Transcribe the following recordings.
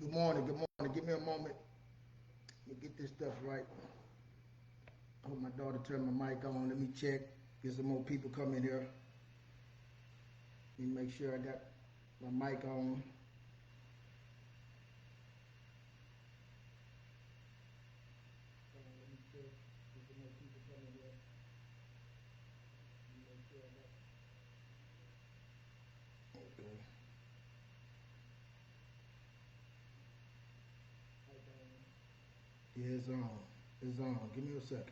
Good morning, good morning. Give me a moment to get this stuff right. I hope my daughter turned my mic on. Let me check. Get some more people come in here. Let me make sure I got my mic on. Let me check. Get some more people coming here. Let me make sure I got. Okay. Yeah, it's on. It's on. Give me a second.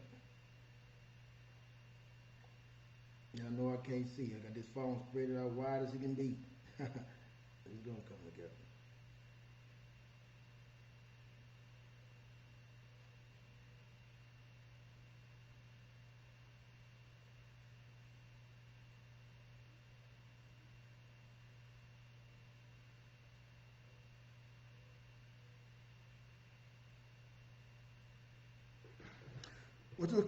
Yeah, I know I can't see. I got this phone spread out wide as it can be. It's gonna come together.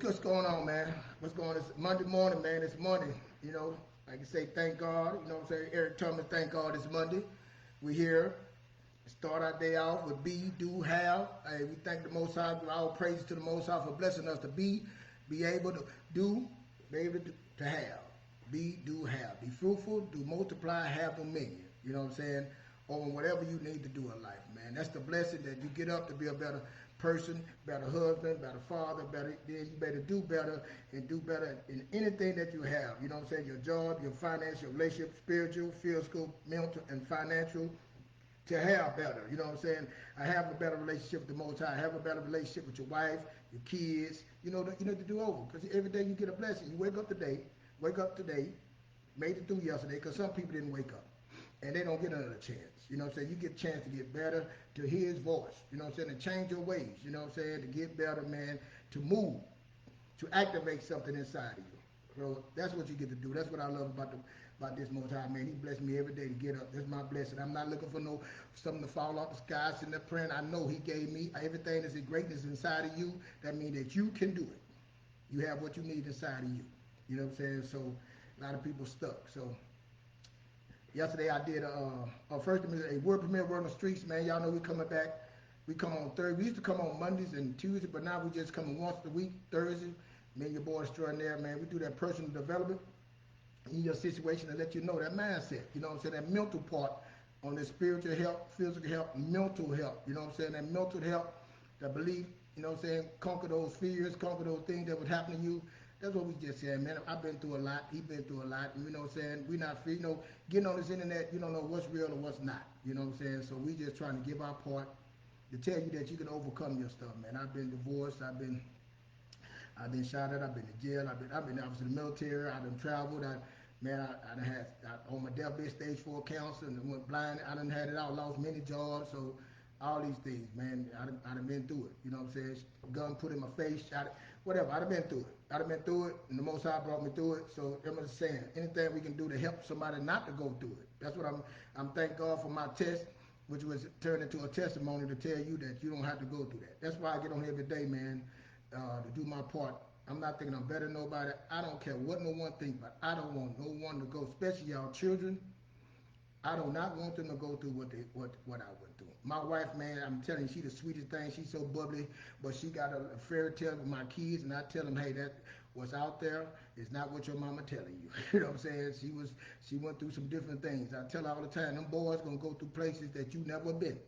What's going on, man? What's going on? It's Monday morning, man. It's Monday. You know, I can say thank God. You know what I'm saying? Eric Thomas, thank God it's Monday. We here. Start our day off with be, do, have. Hey, we thank the Most High. All praises to the Most High for blessing us to be able to do, be able to have. Be, do, have. Be fruitful, do multiply, have dominion. You know what I'm saying? On whatever you need to do in life, man. That's the blessing that you get up to be a better person, better husband, better father, better. Then you better do better and do better in anything that you have. You know what I'm saying? Your job, your finance, your relationship, spiritual, physical, mental, and financial to have better. You know what I'm saying? I have a better relationship with the Most High. I have a better relationship with your wife, your kids. You know to do over because every day you get a blessing. You wake up today, made it through yesterday because some people didn't wake up and they don't get another chance. You know what I'm saying? You get a chance to get better, to hear his voice. You know what I'm saying? To change your ways. You know what I'm saying? To get better, man. To move, to activate something inside of you. So that's what you get to do. That's what I love about this Most High, man. He blessed me every day to get up. That's my blessing. I'm not looking for no something to fall off the sky, sitting there praying. I know He gave me everything that's in greatness inside of you. That means that you can do it. You have what you need inside of you. You know what I'm saying? So a lot of people stuck. So yesterday I did first a word premiere word on the streets, man. Y'all know we coming back. We come on Thursday. We used to come on Mondays and Tuesdays, but now we just come once a week, Thursday. Me and your boy extraordinaire, man. We do that personal development in your situation and let you know that mindset. You know what I'm saying? That mental part on the spiritual health, physical health, mental health. You know what I'm saying? That mental health, that belief, you know what I'm saying? Conquer those fears, conquer those things that would happen to you. That's what we just said, man. I've been through a lot. He's been through a lot. You know what I'm saying? We not free. You know, getting on this internet, you don't know what's real or what's not. You know what I'm saying? So we just trying to give our part to tell you that you can overcome your stuff, man. I've been divorced. I've been shot at. I've been in jail. I was in the military. I've been traveled. I done had on my deathbed stage 4 cancer and went blind. I done had it all. Lost many jobs. So all these things, man. I done been through it. You know what I'm saying? Gun put in my face, shot it, whatever. I done been through it. I done been through it, and the Most High brought me through it. So I'm just saying, anything we can do to help somebody not to go through it. That's what I'm thank God for my test, which was turned into a testimony to tell you that you don't have to go through that. That's why I get on here every day, man, to do my part. I'm not thinking I'm better than nobody. I don't care what no one thinks, but I don't want no one to go, especially y'all children. I do not want them to go through what I went through. My wife, man, I'm telling you, she the sweetest thing. She's so bubbly, but she got a fairy tale with my kids, and I tell them, hey, that what's out there is not what your mama telling you. You know what I'm saying? She went through some different things. I tell her all the time, them boys gonna go through places that you never been.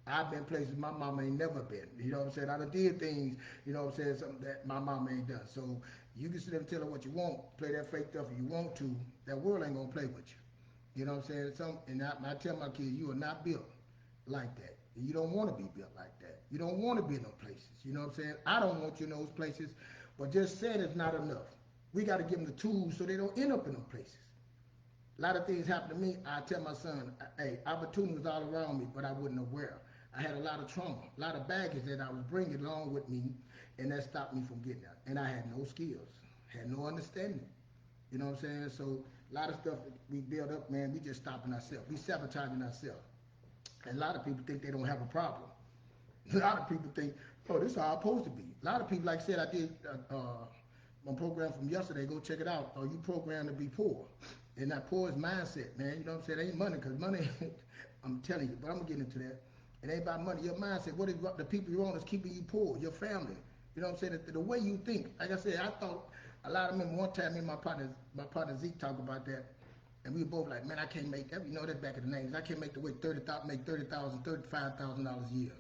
I've been places my mama ain't never been. You know what I'm saying? I done did things, you know what I'm saying, something that my mama ain't done. So you can sit there and tell her what you want, play that fake stuff if you want to. That world ain't gonna play with you. You know what I'm saying? And I tell my kids, you are not built like that. And you don't want to be built like that. You don't want to be in those places. You know what I'm saying? I don't want you in those places, but just saying it's not enough. We got to give them the tools so they don't end up in those places. A lot of things happen to me. I tell my son, hey, opportunity was all around me, but I wasn't aware. I had a lot of trauma, a lot of baggage that I was bringing along with me, and that stopped me from getting out. And I had no skills, had no understanding. You know what I'm saying? So a lot of stuff that we build up, man, we just stopping ourselves. We sabotaging ourselves. And a lot of people think they don't have a problem. A lot of people think, oh, this is how I'm supposed to be. A lot of people, like I said, I did my program from yesterday. Go check it out. Are you programmed to be poor? And that poor is mindset, man. You know what I'm saying? It ain't money, because money, I'm telling you, but I'm going to get into that. It ain't about money. Your mindset, what is the people you're on is keeping you poor, your family. You know what I'm saying? The way you think. Like I said, I thought a lot of men, one time me and my partner Zeke talked about that. And we were both like, man, I can't make that. You know, that's back in the 90s. I can't make the way $30,000, $35,000 a year.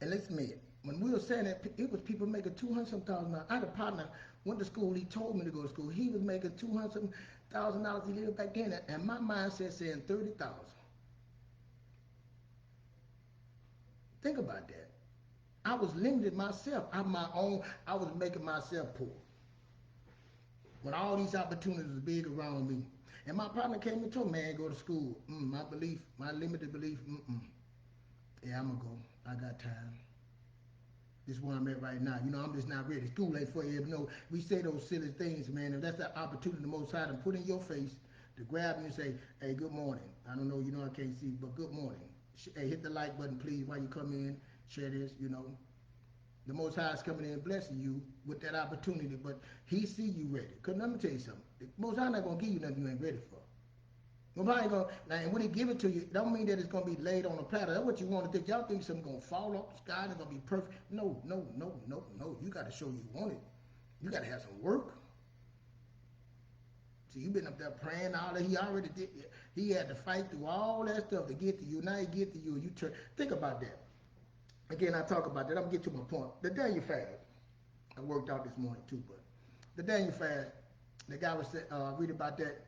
And let's admit it. When we were saying that, it was people making 200,000. I had a partner went to school. He told me to go to school. He was making $200,000 a year back then, and my mindset saying 30,000. Think about that. I was limiting myself. I was making myself poor. When all these opportunities was big around me. And my partner came and told me, man, go to school. My belief, my limited belief, yeah, I'm going to go. I got time. This is where I'm at right now. You know, I'm just not ready. School ain't for you. You know, we say those silly things, man. If that's the opportunity the Most High to put in your face, to grab you and say, hey, good morning. I don't know, you know, I can't see, but good morning. Hey, hit the like button, please, while you come in. Share this, you know. The Most High is coming in and blessing you with that opportunity, but He see you ready. Because let me tell you something. The Most High not going to give you nothing you ain't ready for. Nobody ain't gonna, now, and when He give it to you, don't mean that it's going to be laid on a platter. That's what you want to think. Y'all think something's going to fall off the sky and it's going to be perfect. No. You got to show you want it. You got to have some work. See, you've been up there praying all that. He already did. He had to fight through all that stuff to get to you. Now He get to you and you turn. Think about that. Again, I talk about that. I'm going to get to my point. The Daniel fast. I worked out this morning too, but the Daniel fast, the guy was read about that.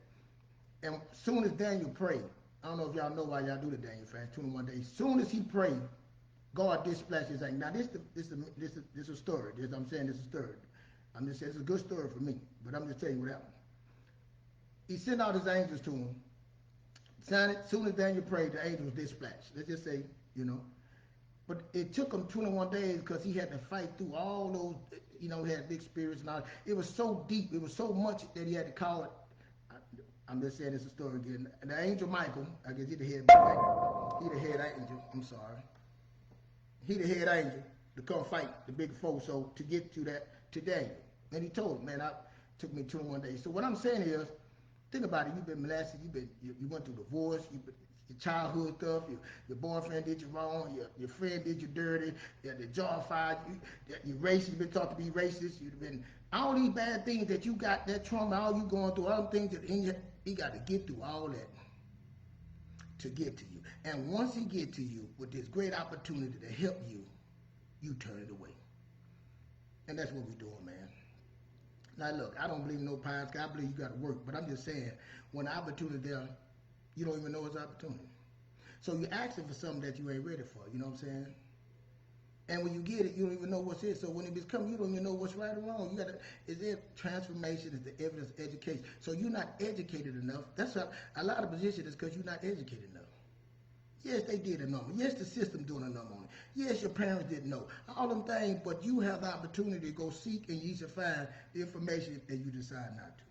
And soon as Daniel prayed, I don't know if y'all know why y'all do the Daniel fast, 21 days. Soon as he prayed, God dispatched His angel. Now this is a story. I'm saying this is a story. I'm just saying it's a good story for me, but I'm just telling you what happened. He sent out His angels to him. Soon as Daniel prayed, the angels dispatched. Let's just say, you know. But it took him 21 days because he had to fight through all those, you know, he had big spirits and all. It was so deep, it was so much that he had to call it. I'm just saying it's a story again. The angel Michael, I guess he's the head angel, I'm sorry. He the head angel to come fight the big foe, so to get to that today. And he told him, man, it took me 21 days. So what I'm saying is, think about it, you've been molested, you went through divorce, your childhood stuff, your boyfriend did you wrong, your friend did you dirty, the jaw fired, you racist, you've been taught to be racist, you've been, all these bad things that you got, that trauma, all you going through, all the things that in you, He got to get through all that to get to you. And once He get to you with this great opportunity to help you, you turn it away. And that's what we're doing, man. Now look, I don't believe in no pie in the sky. I believe you got to work. But I'm just saying, when the opportunity there, you don't even know it's opportunity. So you're asking for something that you ain't ready for. You know what I'm saying? And when you get it, you don't even know what's it. So when it becomes, you don't even know what's right or wrong. You got to, is there transformation? Is the evidence of education? So you're not educated enough. That's why a lot of positions is because you're not educated enough. Yes, they did a number. Yes, the system doing a number on it. Yes, your parents didn't know. All them things, but you have the opportunity to go seek and you should find the information that you decide not to.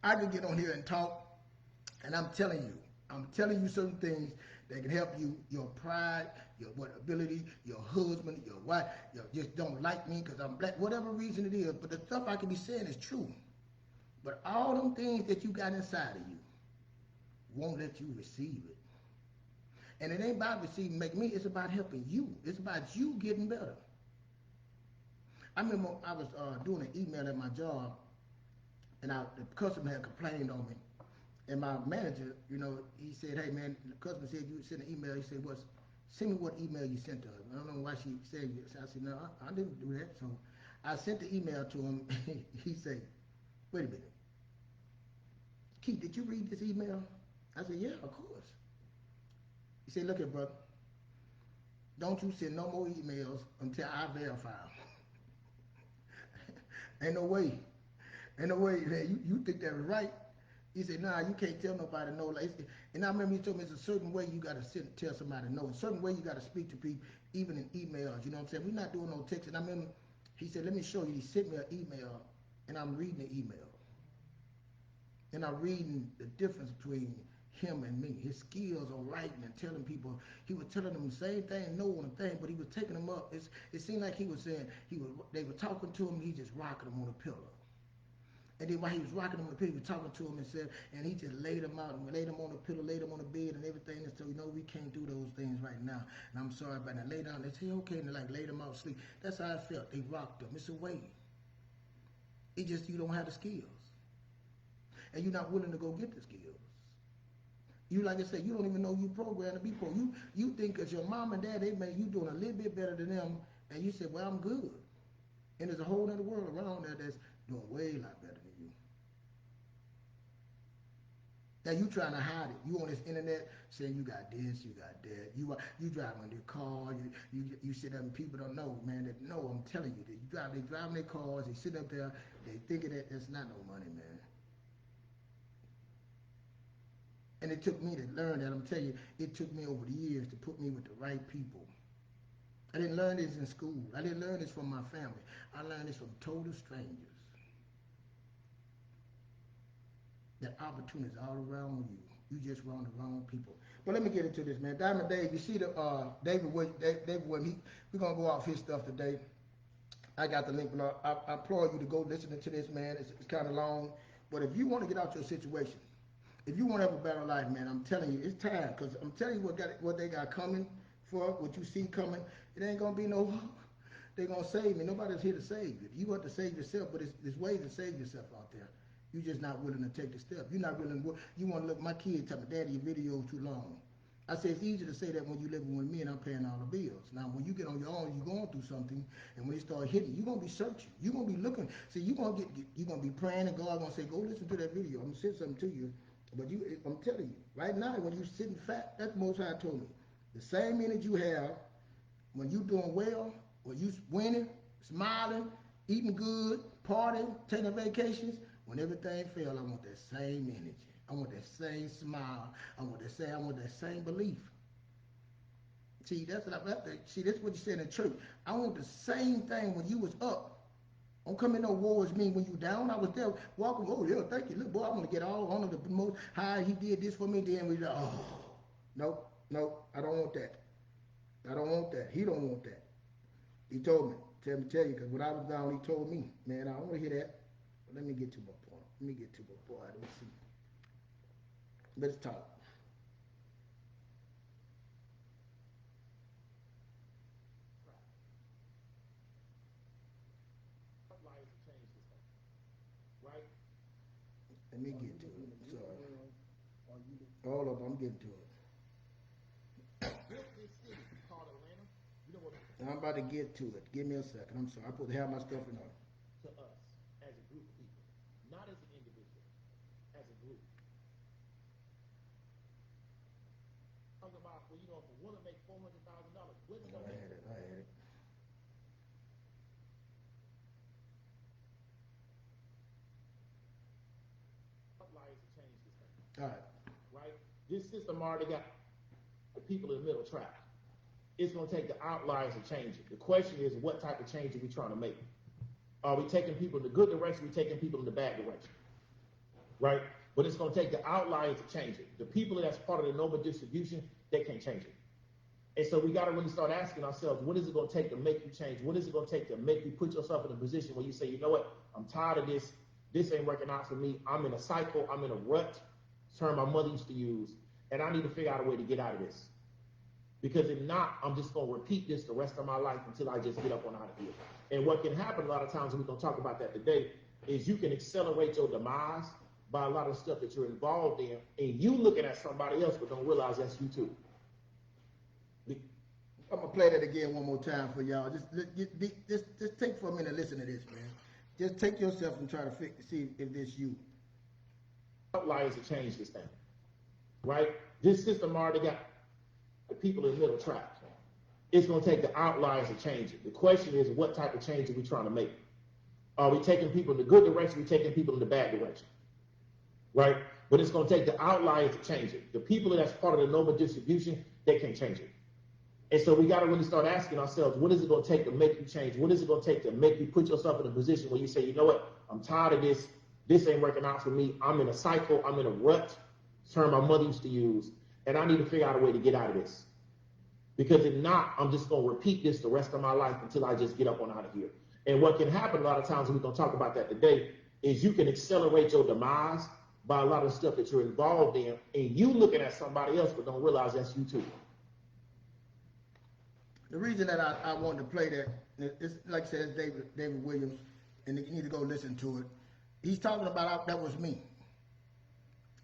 I can get on here and talk, and I'm telling you certain things that can help you, your pride, your ability, your husband, your wife, you just don't like me because I'm black, whatever reason it is. But the stuff I can be saying is true. But all them things that you got inside of you won't let you receive it. And it ain't about receiving, make me, it's about helping you. It's about you getting better. I remember I was doing an email at my job, and the customer had complained on me. And my manager, you know, he said, hey man, the customer said you sent an email. He said, send me what email you sent to her. I don't know why she said it. I said, no, I didn't do that. So I sent the email to him. He said, wait a minute. Keith, did you read this email? I said, yeah, of course. He said, look here, brother. Don't you send no more emails until I verify them. Ain't no way. Ain't no way. You think that was right? He said, nah, you can't tell nobody no. And I remember he told me it's a certain way you got to tell somebody no. A certain way you got to speak to people, even in emails. You know what I'm saying? We're not doing no texting. I remember he said, let me show you. He sent me an email, and I'm reading the email. And I'm reading the difference between him and me. His skills on writing and telling people. He was telling them the same thing, no on a thing, but he was taking them up. It seemed like he was saying, they were talking to him, he just rocking them on a pillow. And then while he was rocking him on the pillow, he was talking to him and said, and he just laid him out and laid him on the pillow, laid him on the bed and everything. And so, we can't do those things right now. And I'm sorry about that. Lay down. They say, okay, and they like laid him out to sleep. That's how I felt. They rocked him. It's a way. It just, you don't have the skills. And you're not willing to go get the skills. You, like I said, you don't even know you programmed to be poor. You think because your mom and dad, they made you doing a little bit better than them, and you said, well, I'm good. And there's a whole other world around there that's doing way a lot better than you. Now you trying to hide it. You on this internet saying you got this, you got that. You driving your car. You sit up and people don't know, man. That no, I'm telling you, they driving their cars. They sit up there. They thinking that that's not no money, man. And it took me to learn that. I'm telling you, it took me over the years to put me with the right people. I didn't learn this in school. I didn't learn this from my family. I learned this from total strangers. That opportunity is all around you. You just around the wrong people. But let me get into this, man. Diamond Dave, you see the David Williams, we're going to go off his stuff today. I got the link below. I implore you to go listen to this, man. It's kind of long. But if you want to get out your situation, if you want to have a better life, man, I'm telling you, it's time. Because I'm telling you what they got coming for, what you see coming. It ain't going to be no, they're going to save me. Nobody's here to save you. You have to save yourself, but there's ways to save yourself out there. You're just not willing to take the step. You're not willing to, you want to look, my kid tell me, Daddy, your video is too long. I say, it's easy to say that when you're living with me and I'm paying all the bills. Now, when you get on your own, you're going through something, and when you start hitting, you're going to be searching. You're going to be looking. See, you're going to be praying, and God going to say, go listen to that video. I'm going to send something to you. But I'm telling you, right now, when you're sitting fat, that's the Most High told me. The same energy you have when you're doing well, when you winning, smiling, eating good, partying, taking vacations, when everything fails, I want that same energy. I want that same smile. I want that same belief. See, that's what that's what you said in church. I want the same thing when you was up. Don't come in no wars me when you down. I was there walking, oh yeah, thank you. Look, boy, I want to get all on the most high. He did this for me, then we nope, I don't want that. I don't want that. He don't want that. He told me, tell you, because when I was down, he told me, man, I don't want to hear that. But let me get to my point. Let me see. Let's talk. Right? Let me get to it. Sorry. All of them, I'm getting to it. I'm about to get to it. Give me a second. I'm sorry. I'm supposed to have my stuff in order. To us as a group of people, not as an individual, as a group. Talk about, well, if a woman makes $400,000, what's going to make it? I had it. Outliers to change this thing. All right. Right? This system already got the people in the middle trapped. It's going to take the outliers to change it. The question is, what type of change are we trying to make? Are we taking people in the good direction? Are we taking people in the bad direction? Right? But it's going to take the outliers to change it. The people that's part of the normal distribution, they can't change it. And so we got to really start asking ourselves, what is it going to take to make you change? What is it going to take to make you put yourself in a position where you say, you know what? I'm tired of this. This ain't working out for me. I'm in a cycle. I'm in a rut. Term my mother used to use. And I need to figure out a way to get out of this. Because if not, I'm just going to repeat this the rest of my life until I just get up on out of here. And what can happen a lot of times, and we're going to talk about that today, is you can accelerate your demise by a lot of stuff that you're involved in, and you looking at somebody else but don't realize that's you too. I'm going to play that again one more time for y'all. Just take for a minute and listen to this, man. Just take yourself and try to see if this you. Outliers to change this thing, right? This system already got the people in the middle trapped. It's going to take the outliers to change it. The question is, what type of change are we trying to make? Are we taking people in the good direction? Are we taking people in the bad direction? Right? But it's going to take the outliers to change it. The people that's part of the normal distribution, they can't change it. And so we got to really start asking ourselves, what is it going to take to make you change? What is it going to take to make you put yourself in a position where you say, you know what? I'm tired of this. This ain't working out for me. I'm in a cycle. I'm in a rut. Term my mother used to use. And I need to figure out a way to get out of this. Because if not, I'm just going to repeat this the rest of my life until I just get up on out of here. And what can happen a lot of times, and we're going to talk about that today, is you can accelerate your demise by a lot of stuff that you're involved in, and you looking at somebody else but don't realize that's you too. The reason that I wanted to play that, it's like I said, it's David Williams, and you need to go listen to it. He's talking about that was me.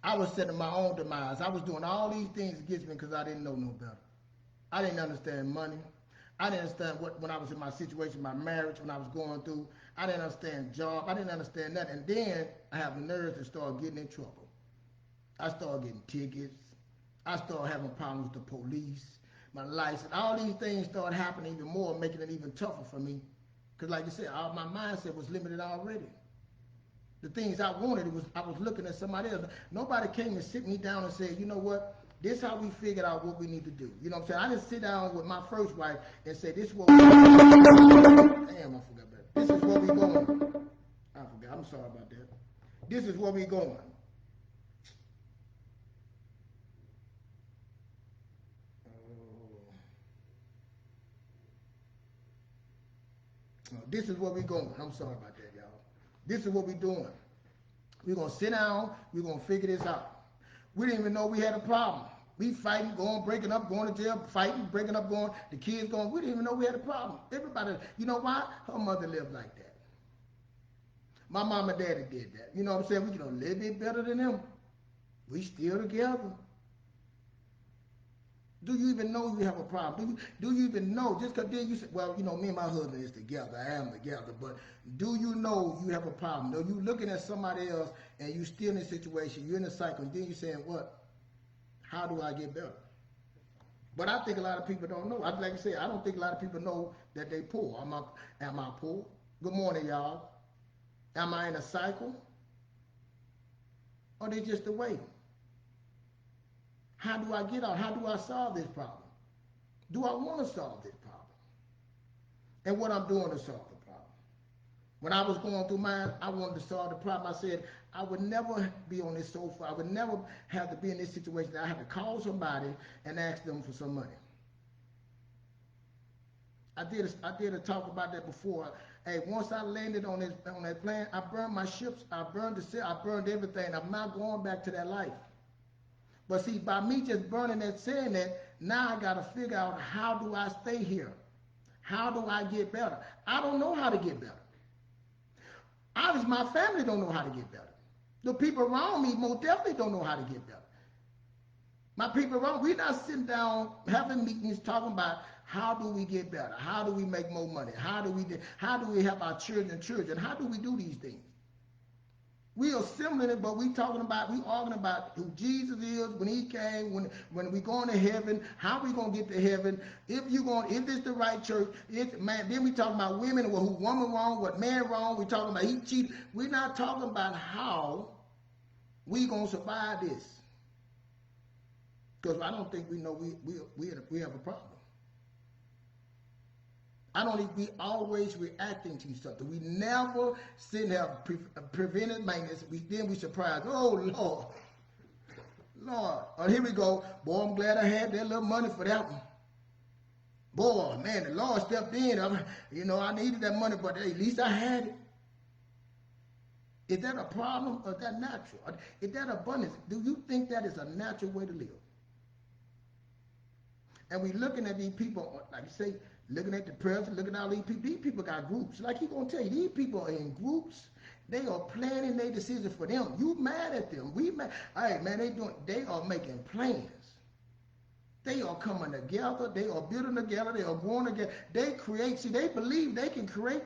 I was setting my own demise. I was doing all these things against me because I didn't know no better. I didn't understand money. I didn't understand when I was in my situation, my marriage, when I was going through. I didn't understand job. I didn't understand that. And then I have the nerves to start getting in trouble. I started getting tickets. I started having problems with the police, my license. All these things started happening even more, making it even tougher for me. Because like you said, my mindset was limited already. The things I wanted, I was looking at somebody else. Nobody came and sit me down and said, you know what? This is how we figured out what we need to do. You know what I'm saying? I didn't sit down with my first wife and say, this is what we Damn, I forgot that. This is where we going. I forgot. I'm sorry about that. This is where we going. This is where we going. I'm sorry about that, y'all. This is what we doing. We're going to sit down. We're going to figure this out. We didn't even know we had a problem. We fighting, going, breaking up, going to jail, fighting, breaking up, going, the kids going. We didn't even know we had a problem. Everybody, you know why? Her mother lived like that. My mom and daddy did that. You know what I'm saying? We can a little bit better than them. We still together. Do you even know you have a problem? Do you even know? Just because then you say, well, you know, me and my husband is together. I am together. But do you know you have a problem? Are you looking at somebody else and you still in a situation, you're in a cycle, and then you're saying, what? How do I get better? But I think a lot of people don't know. Like I said, I don't think a lot of people know that they poor. Am I poor? Good morning, y'all. Am I in a cycle? Or they just away? How do I get out? How do I solve this problem? Do I want to solve this problem? And what I'm doing to solve the problem. When I was going through mine, I wanted to solve the problem. I said, I would never be on this sofa. I would never have to be in this situation that I have to call somebody and ask them for some money. I did a talk about that before. Hey, once I landed on that plane, I burned my ships. I burned everything. I'm not going back to that life. But see, by me just burning that, saying that, now I got to figure out, how do I stay here? How do I get better? I don't know how to get better. Obviously, my family don't know how to get better. The people around me most definitely don't know how to get better. My people around, we're not sitting down having meetings talking about how do we get better? How do we make more money? How do we help our children? How do we do these things? We are assembling it, but we arguing about who Jesus is, when he came, when we going to heaven, how we going to get to heaven, if this the right church, then we talking about women, well, who woman wrong, what man wrong, we talking about he cheated. We're not talking about how we going to survive this. Because I don't think we know we have a problem. I don't think we always reacting to something. We never sit and have preventive maintenance. Then we surprise. Oh, Lord. Here we go. Boy, I'm glad I had that little money for that one. Boy, man, the Lord stepped in. I needed that money, but at least I had it. Is that a problem or is that natural? Is that abundance? Do you think that is a natural way to live? And we looking at these people, like you say, looking at the president, looking at all these people. These people got groups. Like he's going to tell you, these people are in groups. They are planning their decisions for them. You mad at them. We mad. All right, man, they are making plans. They are coming together. They are building together. They are growing together. They create. See, they believe they can create.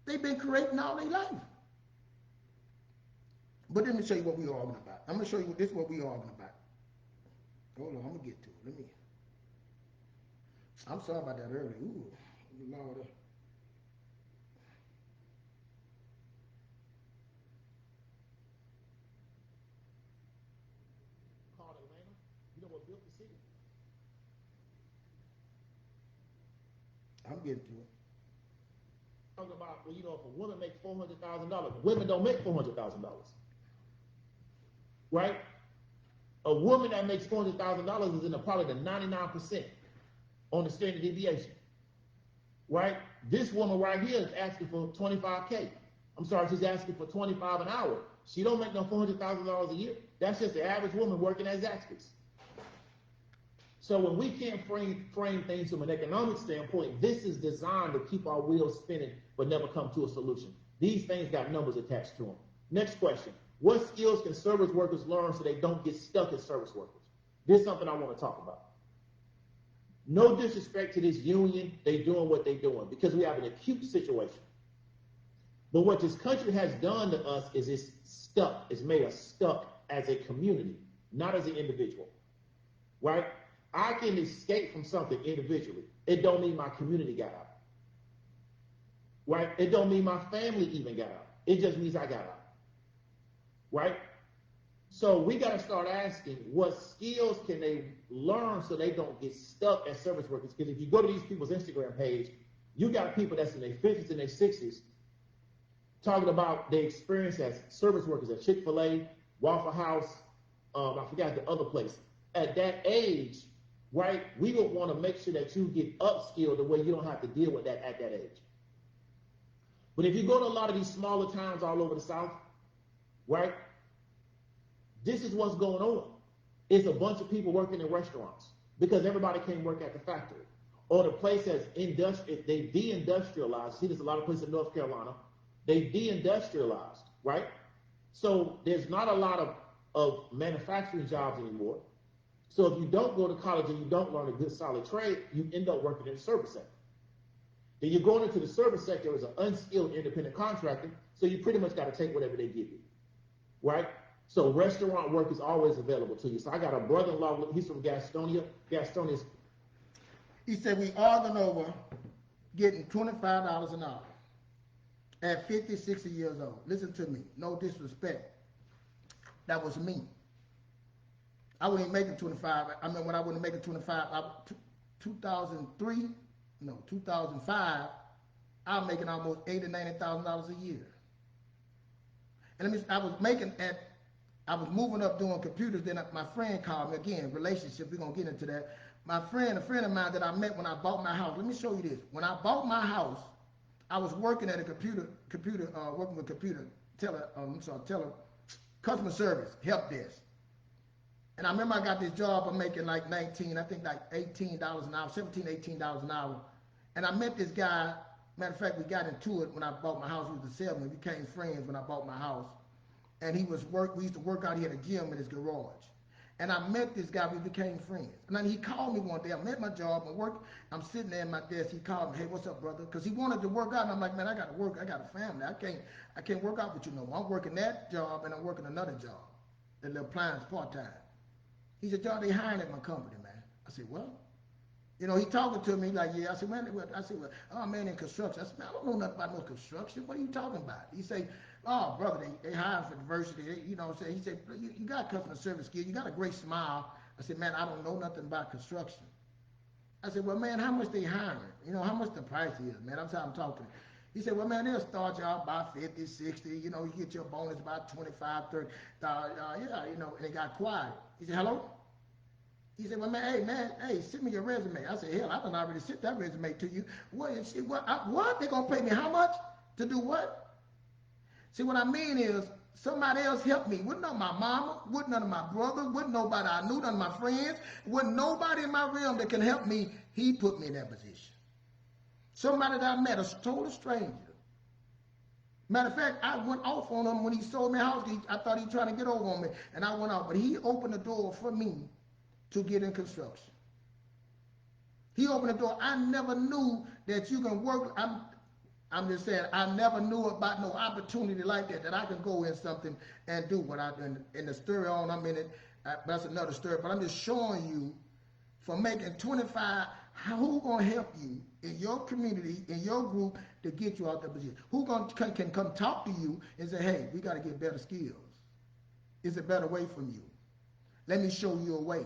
They've been creating all their life. But let me show you what we're arguing about. I'm going to show you this is what we're arguing about. Hold on, I'm going to get to it. I'm sorry about that earlier. Ooh, Lord. Called Atlanta. You know what built the city? I'm getting to it. Talking about, well, if a woman makes $400,000, women don't make $400,000. Right? A woman that makes $400,000 is in probably the 99% on the standard deviation. Right? This woman right here is asking for $25K. I'm sorry, she's asking for $25 an hour. She don't make no $400,000 a year. That's just the average woman working at Zaxby's. So when we can't frame things from an economic standpoint, this is designed to keep our wheels spinning but never come to a solution. These things got numbers attached to them. Next question. What skills can service workers learn so they don't get stuck as service workers? This is something I want to talk about. No disrespect to this union, they doing what they doing because we have an acute situation. But what this country has done to us is it's stuck. It's made us stuck as a community, not as an individual, right? I can escape from something individually. It don't mean my community got out, right? It don't mean my family even got out. It just means I got out, right? So we got to start asking what skills can they learn so they don't get stuck as service workers. Because if you go to these people's Instagram page, you got people that's in their 50s and their 60s talking about their experience as service workers at Chick-fil-A, Waffle House, I forgot the other place. At that age, right, we would want to make sure that you get upskilled the way you don't have to deal with that at that age. But if you go to a lot of these smaller towns all over the South, right, this is what's going on. It's a bunch of people working in restaurants because everybody can't work at the factory. Or the place that's they de-industrialized. See, there's a lot of places in North Carolina. They de-industrialized, right? So there's not a lot of manufacturing jobs anymore. So if you don't go to college and you don't learn a good solid trade, you end up working in the service sector. Then you're going into the service sector as an unskilled independent contractor, so you pretty much got to take whatever they give you, right? So restaurant work is always available to you. So I got a brother-in-law, he's from Gastonia. Gastonia's. He said we arguing over getting $25 an hour at 50, 60 years old. Listen to me, no disrespect. That was me. I wasn't even making 25. I mean, when I wasn't making 25, 2005, I was making almost $80,000 to $90,000 a year. And I was moving up doing computers. Then my friend called me again. Relationship. We're gonna get into that. A friend of mine that I met when I bought my house. Let me show you this. When I bought my house, I was working at a working with customer service, help desk. And I remember I got this job, I'm making like $18 an hour, $17, $18 an hour. And I met this guy, matter of fact, we got into it when I bought my house. He was a salesman. We became friends when I bought my house. And we used to work out, he had a gym in his garage. And I met this guy, we became friends. And then he called me one day, I'm at my job, I'm sitting there at my desk, he called me, hey, what's up, brother? Because he wanted to work out, and I'm like, man, I got to work, I got a family, I can't work out with you no more. I'm working that job, and I'm working another job, the little appliance part-time. He said, John, they hiring at my company, man. I said, well, you know, he talking to me like, yeah. I said, man, oh, man, in construction. I said, man, I don't know nothing about no construction. What are you talking about? He said, oh, brother, they hiring for diversity. You know what I'm saying? He said, you got customer service skill. You got a great smile. I said, man, I don't know nothing about construction. I said, well, man, how much they hiring? You know, how much the price is, man? That's how I'm talking. He said, well, man, they'll start you out by 50, 60. You know, you get your bonus about 25, 30. Yeah, you know, and it got quiet. He said, hello? He said, well, man, send me your resume. I said, hell, I done already sent that resume to you. What? They going to pay me how much? To do what? See, what I mean is, somebody else helped me. Wouldn't know my mama, wouldn't none of my brothers, wouldn't nobody I knew, none of my friends, wouldn't nobody in my realm that can help me. He put me in that position. Somebody that I met, a total stranger. Matter of fact, I went off on him when he sold me a house. I thought he was trying to get over on me, and I went off. But he opened the door for me to get in construction. He opened the door. I never knew that you can work. I'm just saying, I never knew about no opportunity like that I can go in something and do what I done. In the story on, I'm in it, that's another story, but I'm just showing you, for making 25, who gonna help you in your community, in your group, to get you out that position? Who can come talk to you and say, hey, we gotta get better skills. It's a better way from you. Let me show you a way.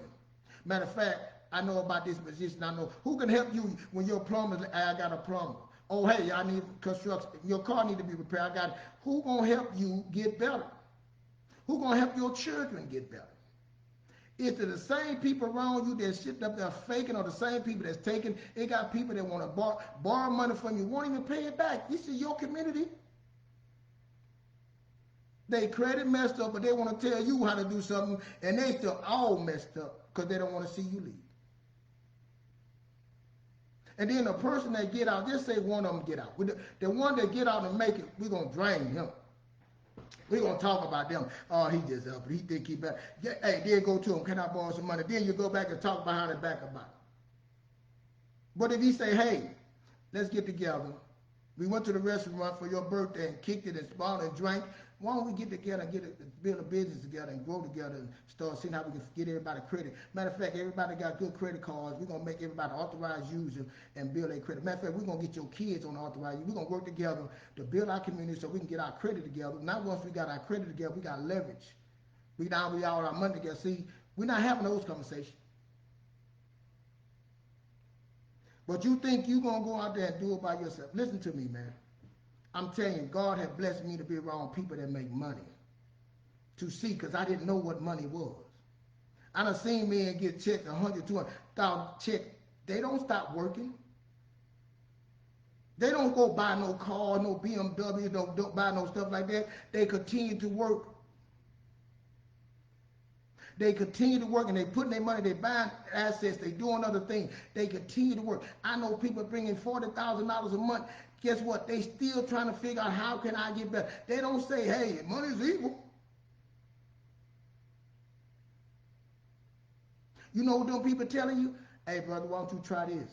Matter of fact, I know about this position. I know who can help you when your plumber's like, I got a plumber. Oh, hey, I need construction. Your car need to be repaired. I got it. Who gonna help you get better? Who gonna help your children get better? Is it the same people around you that's sitting up there faking, or the same people that's taking? It got people that want to borrow money from you, won't even pay it back. This is your community. They credit messed up, but they want to tell you how to do something, and they still all messed up because they don't want to see you leave. And then the person that get out, just say one of them get out. The one that get out and make it, we're going to drain him. We're going to talk about them. Oh, he just up. He think he better. Hey, then go to him. Can I borrow some money? Then you go back and talk behind his back about it. But if he say, hey, let's get together. We went to the restaurant for your birthday and kicked it and spawned and drank. Why don't we get together and build a business together and grow together and start seeing how we can get everybody credit? Matter of fact, everybody got good credit cards. We're going to make everybody authorized user and build a credit. Matter of fact, we're going to get your kids on authorized user. We're going to work together to build our community so we can get our credit together. Now once we got our credit together, we got leverage. We all our money together. See, we're not having those conversations. But you think you're going to go out there and do it by yourself. Listen to me, man. I'm telling you, God has blessed me to be around people that make money. To see, because I didn't know what money was. I done seen men get checked 100, 200,000 check. They don't stop working. They don't go buy no car, no BMW, don't buy no stuff like that. They continue to work. They continue to work and they putting their money, they buying assets, they doing other things. They continue to work. I know people bringing $40,000 a month. Guess what? They still trying to figure out how can I get better. They don't say, hey, money's evil. You know what them people telling you? Hey, brother, why don't you try this?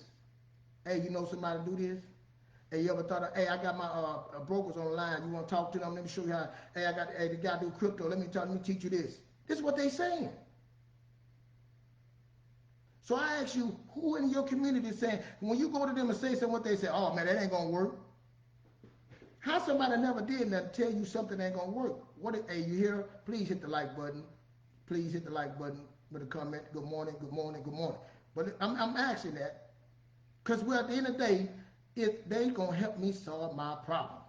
Hey, you know somebody do this? Hey, you ever thought of, hey, I got my brokers online. You want to talk to them? Let me show you how. Hey, the guy do crypto. Let me teach you this. This is what they saying. So I ask you, who in your community is saying, when you go to them and say something, what they say, oh man, that ain't gonna work. How somebody never did nothing tell you something ain't gonna work? Hey, you hear? Please hit the like button. Please hit the like button with a comment. Good morning, good morning, good morning. But I'm asking that because at the end of the day, if they gonna help me solve my problem.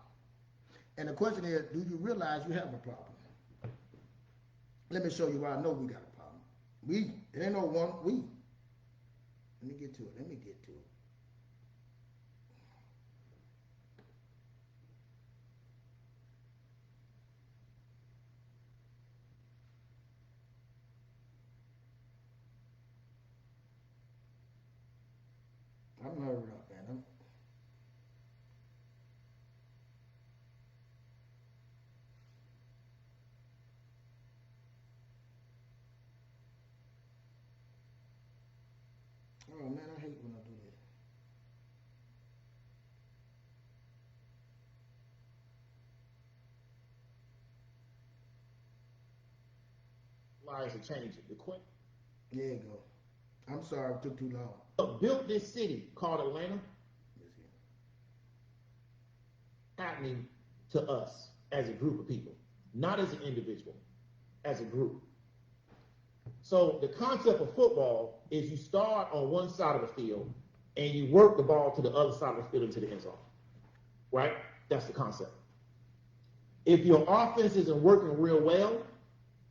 And the question is, do you realize you have a problem? Let me show you why I know we got a problem. It ain't no one, we. Let me get to it. I'm hurried up, man. Oh man, I hate when I do this. Lives are changing. There you go. I'm sorry it took too long. Built this city called Atlanta happening to us as a group of people, not as an individual, as a group. So the concept of football is you start on one side of the field and you work the ball to the other side of the field into the end zone, right? That's the concept. If your offense isn't working real well,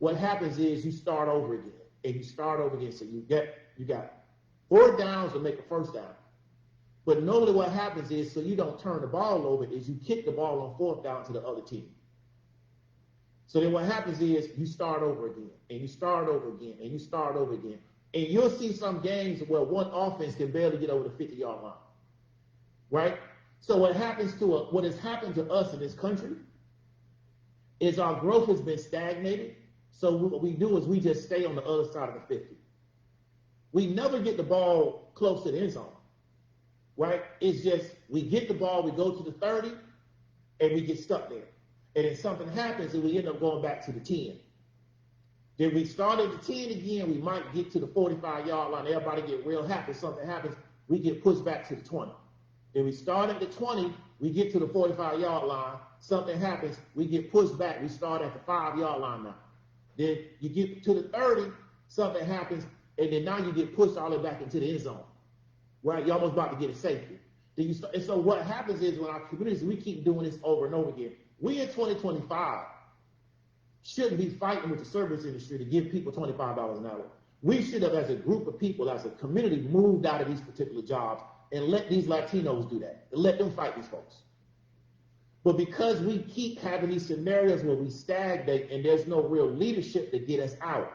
what happens is you start over again, and you start over again. So you got 4 downs to make a first down. But normally what happens is, so you don't turn the ball over, is you kick the ball on 4th down to the other team. So then what happens is you start over again, and you start over again, and you start over again. And you'll see some games where one offense can barely get over the 50-yard line, right? So what has happened to us in this country is our growth has been stagnated. So what we do is we just stay on the other side of the 50. We never get the ball close to the end zone, right? It's just we get the ball, we go to the 30, and we get stuck there. And then something happens and we end up going back to the 10. Then we start at the 10 again, we might get to the 45-yard line. Everybody get real happy. Something happens, we get pushed back to the 20. Then we start at the 20, we get to the 45-yard line. Something happens, we get pushed back. We start at the 5-yard line now. Then you get to the 30, something happens, and then now you get pushed all the way back into the end zone, right? You're almost about to get a safety. And so what happens is when our communities, we keep doing this over and over again. We in 2025 shouldn't be fighting with the service industry to give people $25 an hour. We should have, as a group of people, as a community, moved out of these particular jobs and let these Latinos do that, and let them fight these folks. But because we keep having these scenarios where we stagnate and there's no real leadership to get us out,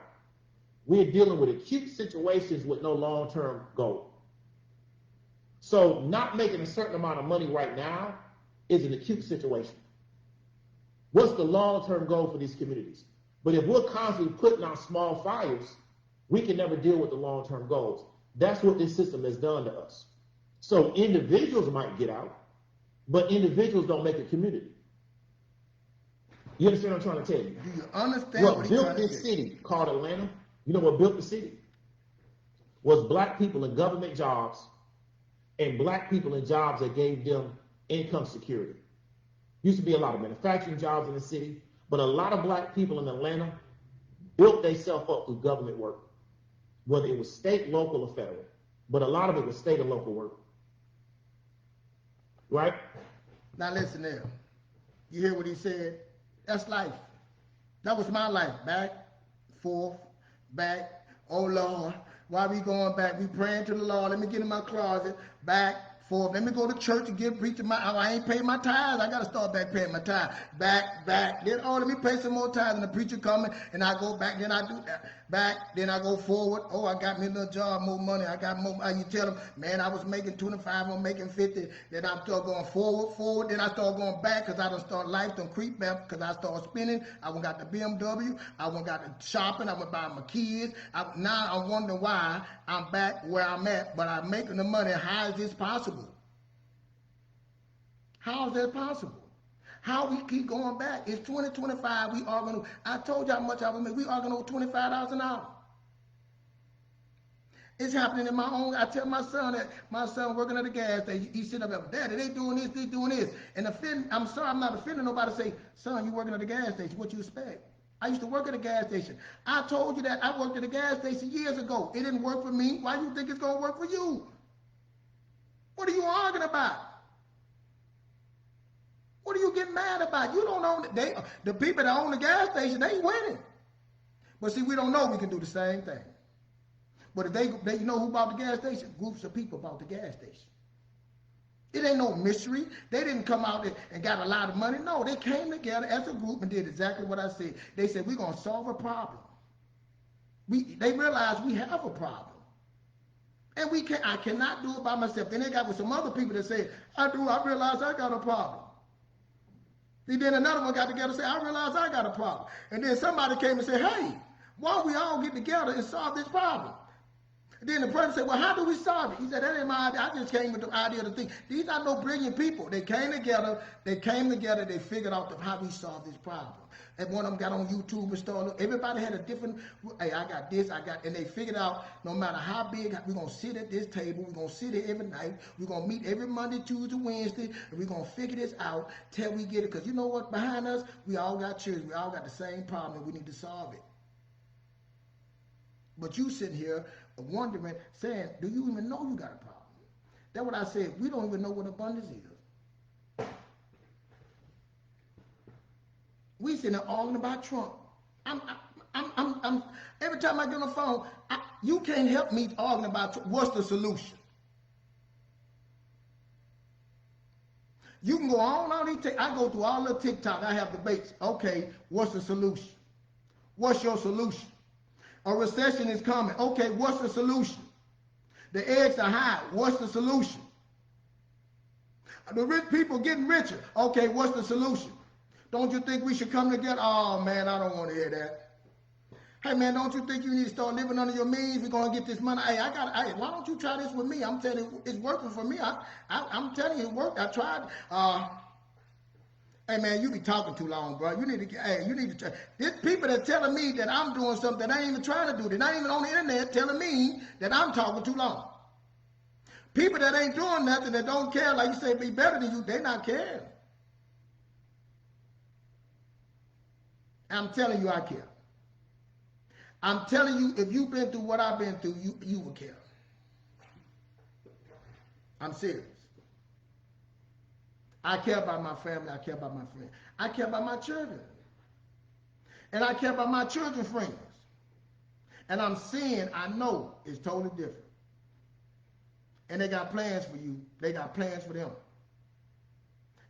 we're dealing with acute situations with no long-term goal. So not making a certain amount of money right now is an acute situation. What's the long-term goal for these communities? But if we're constantly putting out small fires, we can never deal with the long-term goals. That's what this system has done to us. So individuals might get out, but individuals don't make a community. You understand what I'm trying to tell you? Do you understand What built this city called Atlanta? You know what built the city? Was black people in government jobs and black people in jobs that gave them income security. Used to be a lot of manufacturing jobs in the city, but a lot of black people in Atlanta built themselves up through government work, whether it was state, local, or federal. But a lot of it was state and local work. Right? Now listen there. You hear what he said? That's life. That was my life. Back, forth, back. Oh Lord, why we going back? We praying to the Lord. Let me get in my closet. Back, forth. Let me go to church and give preach to my. I ain't paying my tithes. I gotta start back paying my tithes. Back. Then let me pay some more tithes. And the preacher coming, and I go back. Then I do that. Back. Then I go forward. Oh, I got me a little job, more money. I got more. You tell them, man, I was making 25. I'm making 50. Then I start going forward. Then I start going back because I done start life done creep back because I start spending. I went got the BMW. I went got the shopping. I went buy my kids. Now I'm wondering why I'm back where I'm at, but I'm making the money. How is this possible? How is that possible? How we keep going back? It's 2025. We are going to. I told you how much I would make. We are going to $25 an hour. It's happening in my own. I tell my son that my son working at the gas station. He sit up there, Daddy, they doing this, they doing this. And I'm sorry, I'm not offending nobody. Say, son, you working at the gas station? What you expect? I used to work at a gas station. I told you that I worked at a gas station years ago. It didn't work for me. Why do you think it's going to work for you? What are you arguing about? What are you getting mad about? You don't own it. The people that own the gas station, they winning. But see, we don't know we can do the same thing. But if they know who bought the gas station, groups of people bought the gas station. It ain't no mystery. They didn't come out and got a lot of money. No, they came together as a group and did exactly what I said. They said, we're going to solve a problem. They realized we have a problem. And I cannot do it by myself. Then they got with some other people that said, I realize I got a problem. Then another one got together and said, I realize I got a problem. And then somebody came and said, hey, why don't we all get together and solve this problem? And then the person said, well, how do we solve it? He said, that ain't my idea. I just came with the idea to think. These are no brilliant people. They came together, they figured out how we solve this problem. And one of them got on YouTube and started, everybody had a different, hey, I got this, and they figured out no matter how big, we're going to sit at this table, we're going to sit here every night, we're going to meet every Monday, Tuesday, Wednesday, and we're going to figure this out till we get it. Because you know what, behind us, we all got children, we all got the same problem, and we need to solve it. But you sitting here wondering, saying, do you even know you got a problem? That's what I said, we don't even know what abundance is. We sitting there arguing about Trump. Every time I get on the phone, you can't help me arguing about Trump. What's the solution? You can go on all these. I go through all the TikTok. I have debates. Okay, what's the solution? What's your solution? A recession is coming. Okay, what's the solution? The eggs are high. What's the solution? The rich people getting richer. Okay, what's the solution? Don't you think we should come together? Oh, man, I don't want to hear that. Hey, man, don't you think you need to start living under your means? We're going to get this money. Hey, why don't you try this with me? I'm telling you, it's working for me. I'm telling you, it worked. I tried. Hey, man, you be talking too long, bro. You need to try. There's people that telling me that I'm doing something that I ain't even trying to do. They're not even on the internet telling me that I'm talking too long. People that ain't doing nothing, that don't care, like you say, be better than you, they not caring. I'm telling you I care. I'm telling you, if you've been through what I've been through, you will care. I'm serious. I care about my family. I care about my friends. I care about my children. And I care about my children's friends. And I'm seeing, I know it's totally different. And they got plans for you. They got plans for them.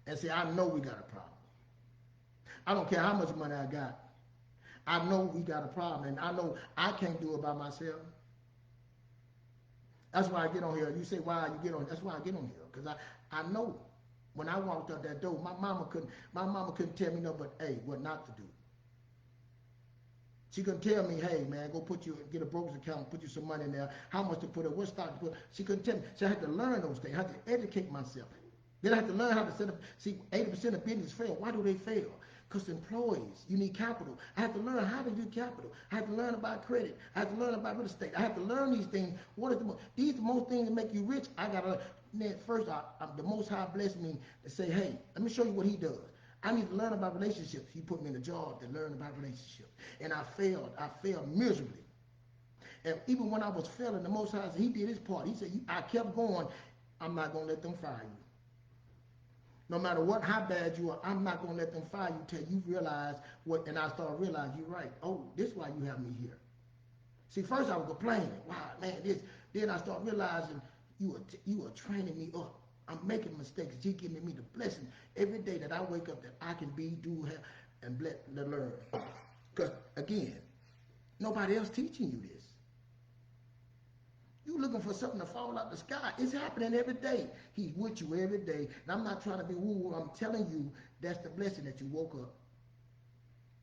and say, I know we got a problem. I don't care how much money I got. I know we got a problem, and I know I can't do it by myself. That's why I get on here. You say, why you get on? That's why I get on here, because I know when I walked out that door, my mama couldn't tell me no, but hey, what not to do. She couldn't tell me, hey man, go get a broker's account, put you some money in there, how much to put in, what stock to put. She couldn't tell me. So I had to learn those things. I had to educate myself. Then I had to learn how to set up. See, 80% of business fail. Why do they fail? Because employees, you need capital. I had to learn how to do capital. I had to learn about credit. I had to learn about real estate. I had to learn these things. These are the most things that make you rich. I got to learn. First, the Most High blessed me to say, hey, let me show you what he does. I need to learn about relationships. He put me in a job to learn about relationships. And I failed. I failed miserably. And even when I was failing, the Most High, he did his part. He said, I kept going. I'm not going to let them fire you. No matter how bad you are, I'm not going to let them fire you till you realize what, and I started realizing, you're right. Oh, this is why you have me here. See, first I was complaining. Wow, man, this. Then I started realizing you are training me up. I'm making mistakes. You're giving me the blessing every day that I wake up that I can be, do, have, and learn. Because, again, nobody else teaching you this. You're looking for something to fall out the sky. It's happening every day. He's with you every day. And I'm not trying to be woo-woo. I'm telling you, that's the blessing that you woke up.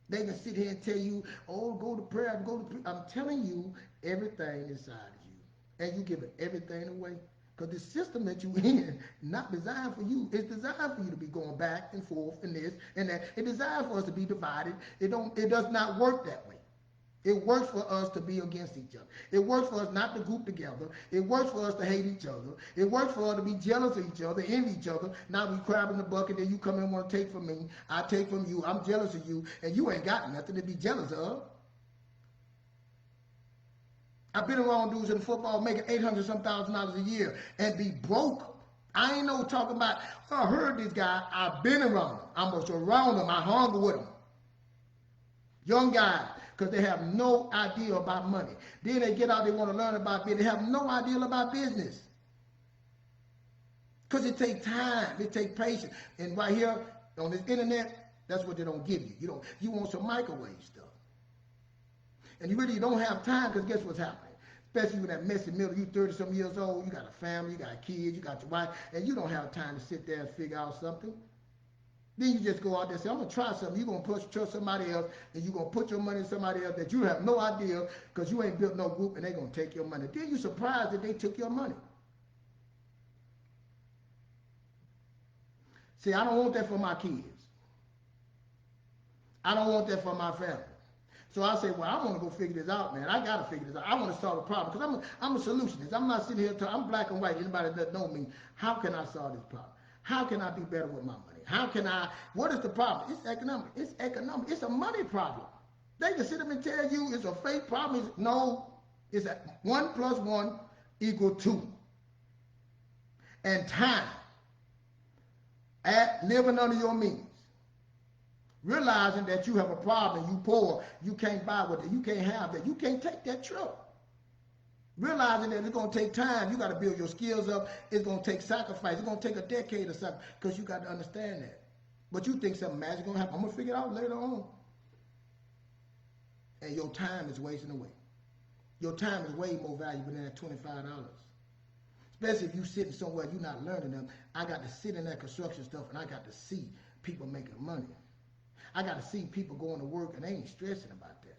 They can sit here and tell you, oh, go to prayer, go to prayer. I'm telling you, everything inside of you. And you giving everything away. Because the system that you in, not designed for you. It's designed for you to be going back and forth and this and that. It's designed for us to be divided. It does not work that way. It works for us to be against each other. It works for us not to group together. It works for us to hate each other. It works for us to be jealous of each other, envy each other. Now we crab in the bucket, then you come in and want to take from me. I take from you. I'm jealous of you, and you ain't got nothing to be jealous of. I've been around dudes in football making $800,000 a year and be broke. I ain't no talking about, oh, I heard this guy. I've been around him. I was around him. I hung with him. Young guys. Because they have no idea about money. Then they get out, they want to learn about business. They have no idea about business. Because it takes time, it takes patience. And right here on this internet, that's what they don't give you. You want some microwave stuff. And you really don't have time, because guess what's happening? Especially with that messy middle, you 30-some years old, you got a family, you got kids, you got your wife, and you don't have time to sit there and figure out something. Then you just go out there and say, I'm going to try something. You're going to trust somebody else, and you're going to put your money in somebody else that you have no idea, because you ain't built no group, and they're going to take your money. Then you're surprised that they took your money. See, I don't want that for my kids. I don't want that for my family. So I say, well, I want to go figure this out, man. I got to figure this out. I want to solve a problem, because I'm a solutionist. I'm not sitting here talking, I'm black and white. Anybody that know me, how can I solve this problem? How can I be better with my money? How can what is the problem? It's economic. It's economic. It's a money problem. They can sit up and tell you it's a fake problem. No, it's 1 + 1 = 2. And time. Living under your means. Realizing that you have a problem, you poor, you can't buy with it, you can't have that, you can't take that trip. Realizing that it's going to take time, you got to build your skills up, it's going to take sacrifice, it's going to take a decade or something, because you got to understand that. But you think something magic going to happen. I'm going to figure it out later on. And your time is wasting away. Your time is way more valuable than that $25. Especially if you're sitting somewhere you're not learning them. I got to sit in that construction stuff, and I got to see people making money. I got to see people going to work, and they ain't stressing about that.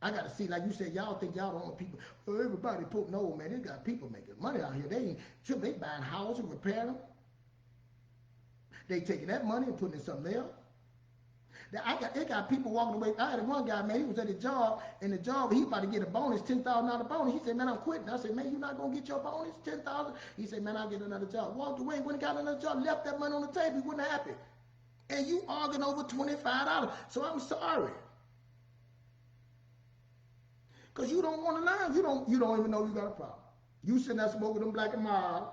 I got to see, like you said, y'all think y'all the only people. Oh, everybody put no, man. They got people making money out here. They buying houses, repairing them. They taking that money and putting it in something else. It got people walking away. I had one guy, man, he was at a job, and the job, he about to get a bonus, $10,000 bonus. He said, man, I'm quitting. I said, man, you not going to get your bonus, $10,000? He said, man, I'll get another job. Walked away, went and got another job, left that money on the table. He wasn't happy. And you arguing over $25. So I'm sorry. Because you don't want to learn. You don't even know you got a problem. You sitting there smoking them Black and Mild,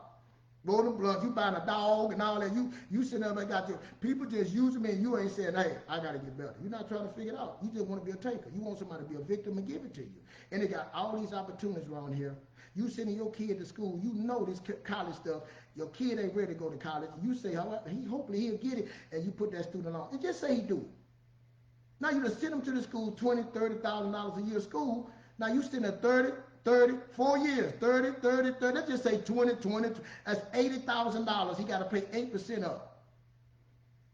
rolling blunts, you buying a dog and all that. You sitting there and got your people just using me, and you ain't saying, hey, I got to get better. You're not trying to figure it out. You just want to be a taker. You want somebody to be a victim and give it to you. And they got all these opportunities around here. You sending your kid to school, you know this college stuff. Your kid ain't ready to go to college. You say, hopefully he'll get it, and you put that student on. And just say he do. Now you just send him to the school, $20,000, $30,000 a year school. Now you send him 4 years, 30. Let's just say 20. That's $80,000. He got to pay 8% up.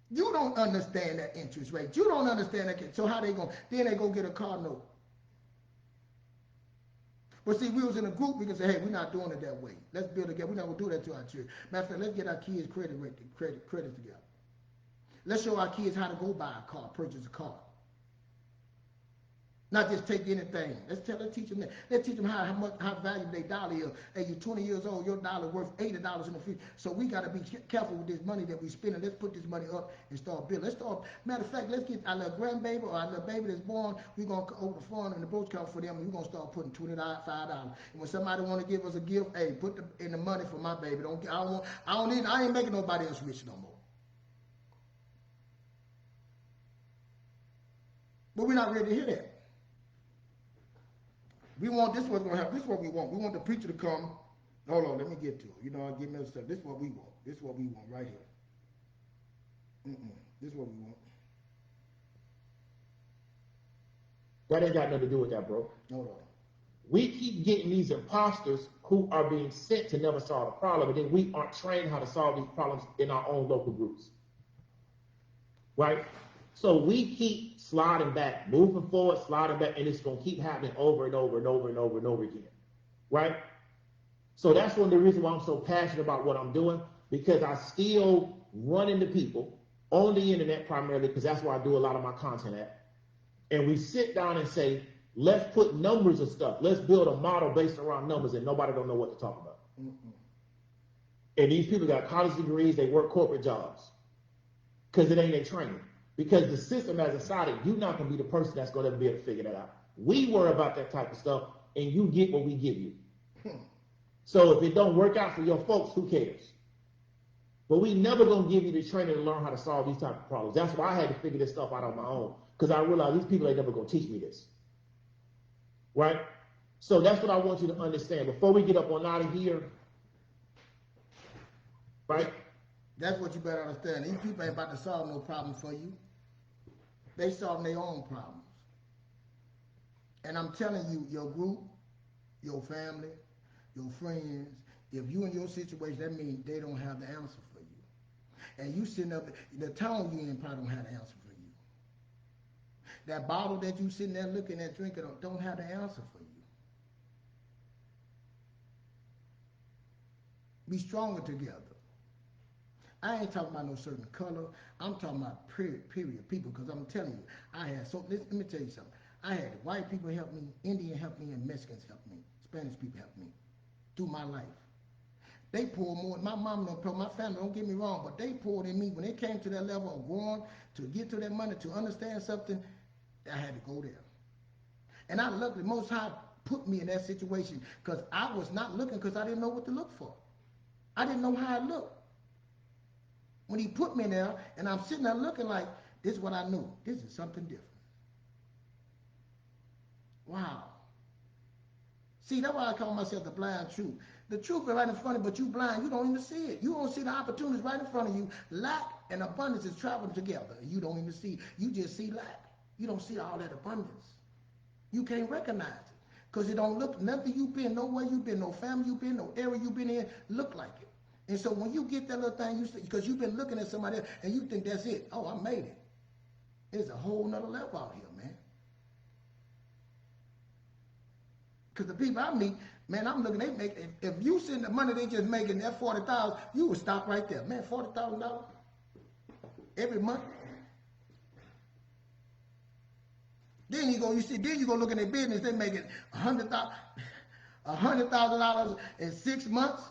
You don't understand that interest rate. You don't understand that. So how they going? Then they go get a car note. But see, we was in a group, we can say, hey, we're not doing it that way. Let's build together. We're not going to do that to our church. Matter of fact, let's get our kids credit together. Let's show our kids how to go buy a car, purchase a car. Not just take anything. Let's teach them that. Let's teach them how valuable their dollar is. Hey, you're 20 years old, your dollar worth $80 in the future. So we got to be careful with this money that we spending. Let's put this money up and start building. Matter of fact, let's get our little grandbaby or our little baby that's born. We're going to open the phone and the brooch account for them, and we're going to start putting $25. And when somebody want to give us a gift, hey, put in the money for my baby. I ain't making nobody else rich no more. But we're not ready to hear that. We want, this is what's going to happen. This is what we want. We want the preacher to come. Hold on, let me get to it. You know, I'll give me stuff. This is what we want. This is what we want right here. This is what we want. That ain't got nothing to do with that, bro. Hold on. We keep getting these imposters who are being sent to never solve a problem, and then we aren't trained how to solve these problems in our own local groups. Right? So we keep sliding back, moving forward, sliding back, and it's going to keep happening over and over again, right? So that's one of the reasons why I'm so passionate about what I'm doing, because I still run into people on the internet primarily, because that's where I do a lot of my content at. And we sit down and say, let's put numbers of stuff. Let's build a model based around numbers, and nobody don't know what to talk about. And these people got college degrees, they work corporate jobs because it ain't their training. Because the system has decided you're not going to be the person that's going to be able to figure that out. We worry about that type of stuff, and you get what we give you. So if it don't work out for your folks, who cares? But we never going to give you the training to learn how to solve these type of problems. That's why I had to figure this stuff out on my own, because I realized these people ain't never going to teach me this. Right? So that's what I want you to understand. Before we get up on out of here, right? That's what you better understand. These people ain't about to solve no problem for you. They solve their own problems. And I'm telling you, your group, your family, your friends, if you in your situation, that means they don't have the answer for you. And you sitting up, the town you in probably don't have the answer for you. That bottle that you sitting there looking at, drinking, don't have the answer for you. Be stronger together. I ain't talking about no certain color. I'm talking about period people, because I'm telling you, let me tell you something. I had white people help me, Indian help me, and Mexicans help me, Spanish people help me through my life. They poured more. My mom don't pour, my family, don't get me wrong, but they poured in me. When they came to that level of growing, to get to that money, to understand something, I had to go there. And I luckily, Most High put me in that situation, because I was not looking, because I didn't know what to look for. I didn't know how I looked. When he put me there, and I'm sitting there looking like, this is what I knew. This is something different. Wow. See, that's why I call myself the blind truth. The truth is right in front of you, but you blind. You don't even see it. You don't see the opportunities right in front of you. Lack and abundance is traveling together. You don't even see. You just see lack. You don't see all that abundance. You can't recognize it, because it don't look, nothing you've been, nowhere you've been, no family you've been, no area you've been in, look like it. And so when you get that little thing, because you've been looking at somebody else and you think that's it. Oh, I made it. It's a whole nother level out here, man. Because the people I meet, man, I'm looking, they make, if you send the money they just making, that $40,000, you would stop right there. Man, $40,000 every month. Then you go look at their business, they making $100,000 in 6 months.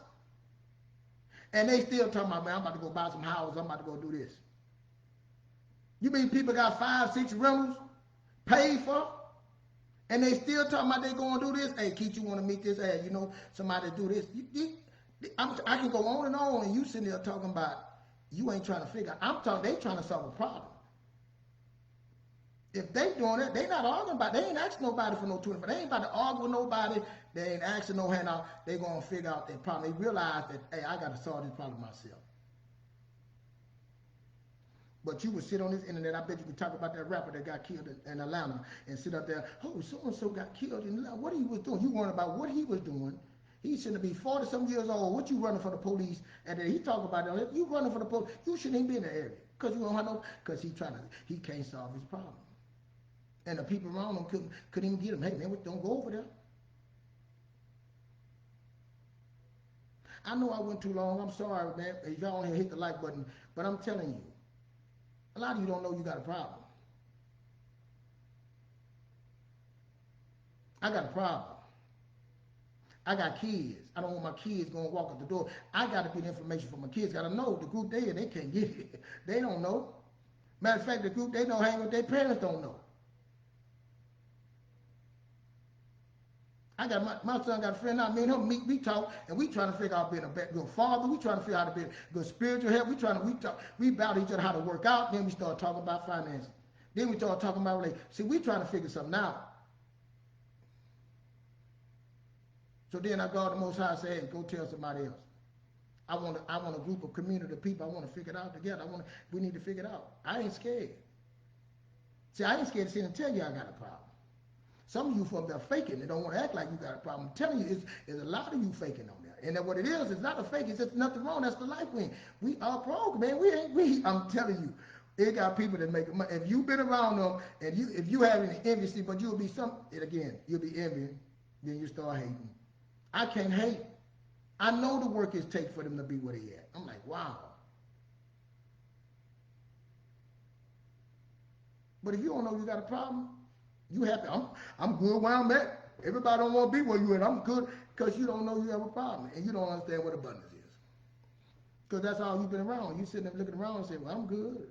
And they still talking about, man, I'm about to go buy some houses. I'm about to go do this. You mean people got 5, 6 rentals paid for, and they still talking about they going to do this? Hey, Keith, you want to meet this? Hey, you know, somebody do this. I can go on, and you sitting there talking about you ain't trying to figure out. I'm talking, they trying to solve a problem. If they doing it, they not arguing about. They ain't asking nobody for no 25. They ain't about to argue with nobody. They ain't asking no handout. They gonna figure out their problem. They realize that, hey, I gotta solve this problem myself. But you would sit on this internet. I bet you could talk about that rapper that got killed in Atlanta and sit up there. Oh, so and so got killed in Atlanta. What he was doing? You worrying about what he was doing? He shouldn't be 40-some years old. What you running for the police? And then he talk about it. You running for the police? You shouldn't even be in the area because you don't have no. Because he can't solve his problem. And the people around him couldn't even get him. Hey, man, don't go over there. I know I went too long. I'm sorry, man. If y'all don't hit the like button. But I'm telling you, a lot of you don't know you got a problem. I got a problem. I got kids. I don't want my kids going to walk out the door. I got to get information for my kids. Got to know the group they can't get it. They don't know. Matter of fact, the group they don't hang with, their parents don't know. I got my son got a friend now. Me and him we talk, and we trying to figure out being a good father. We trying to figure out how to be good spiritual help. We about each other how to work out. Then we start talking about finances. Then we start talking about relationships. See, we trying to figure something out. So then I go to the Most High and say, hey, go tell somebody else. I want a group of community of people. I want to figure it out together. We need to figure it out. I ain't scared. See, I ain't scared to sit and tell you I got a problem. Some of you from there faking. They don't want to act like you got a problem. I'm telling you, there's a lot of you faking on there. And then what it is, it's not a fake. It's just nothing wrong. That's the life we in. We are broke, man. I'm telling you, it got people that make money. If you've been around them, and if you have any envy, but you'll be you'll be envying. Then you start hating. I can't hate. I know the work it takes for them to be where they at. I'm like, wow. But if you don't know you got a problem, you happy. I'm good where I'm at. Everybody don't want to be where you at. I'm good because you don't know you have a problem and you don't understand what abundance is. Because that's all you've been around. You sitting there looking around and say, well, I'm good.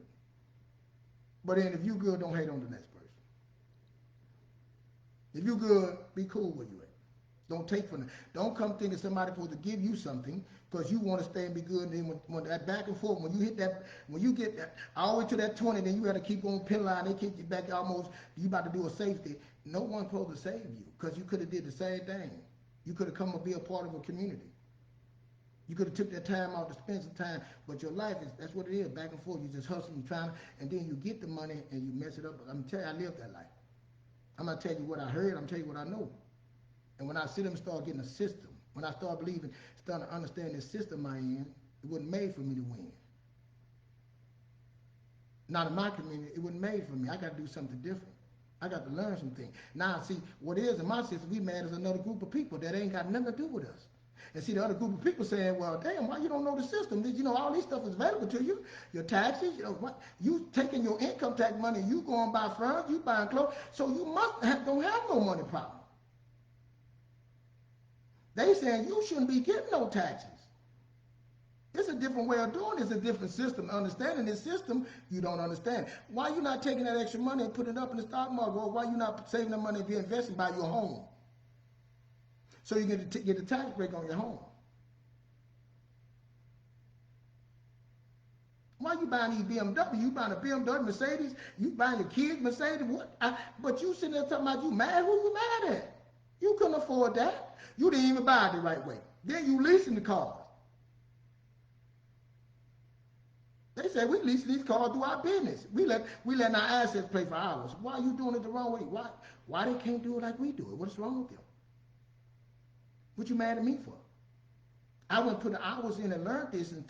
But then if you good, don't hate on the next person. If you good, be cool where you at. Don't take from them. Don't come thinking somebody's supposed to give you something because you want to stay and be good. And then when that back and forth, when you get that all the way to that 20, then you got to keep on penalizing. They kick you back almost. You about to do a safety. No one's supposed to save you because you could have did the same thing. You could have come and be a part of a community. You could have took that time out to spend some time, but your life that's what it is, back and forth. You just hustling, trying, and then you get the money and you mess it up. I'm telling you, I lived that life. I'm not telling you what I heard. I'm telling you what I know. And when I sit and start getting a system, when I start believing, starting to understand this system I'm in, it wasn't made for me to win. Not in my community, it wasn't made for me. I got to do something different. I got to learn some things. Now, see, what it is in my system, we mad as another group of people that ain't got nothing to do with us. And see, the other group of people saying, well, damn, why you don't know the system? All this stuff is available to you. Your taxes, you taking your income tax money, you going buy furniture, you buying clothes, so you don't have no money problem. They saying you shouldn't be getting no taxes. It's a different way of doing it. It's a different system. Understanding this system, you don't understand. Why you not taking that extra money and putting it up in the stock market? Or why you not saving the money if you're investing by your home? So you get the tax break on your home. Why you buying these BMW? You buying a BMW, Mercedes? You buying your kids Mercedes? What? But you sitting there talking about you mad? Who you mad at? You couldn't afford that. You didn't even buy it the right way. Then you leasing the cars. They say we lease these cars through our business. We let our assets pay for ours. Why are you doing it the wrong way? Why they can't do it like we do it? What's wrong with them? What you mad at me for? I went put the hours in and learned this and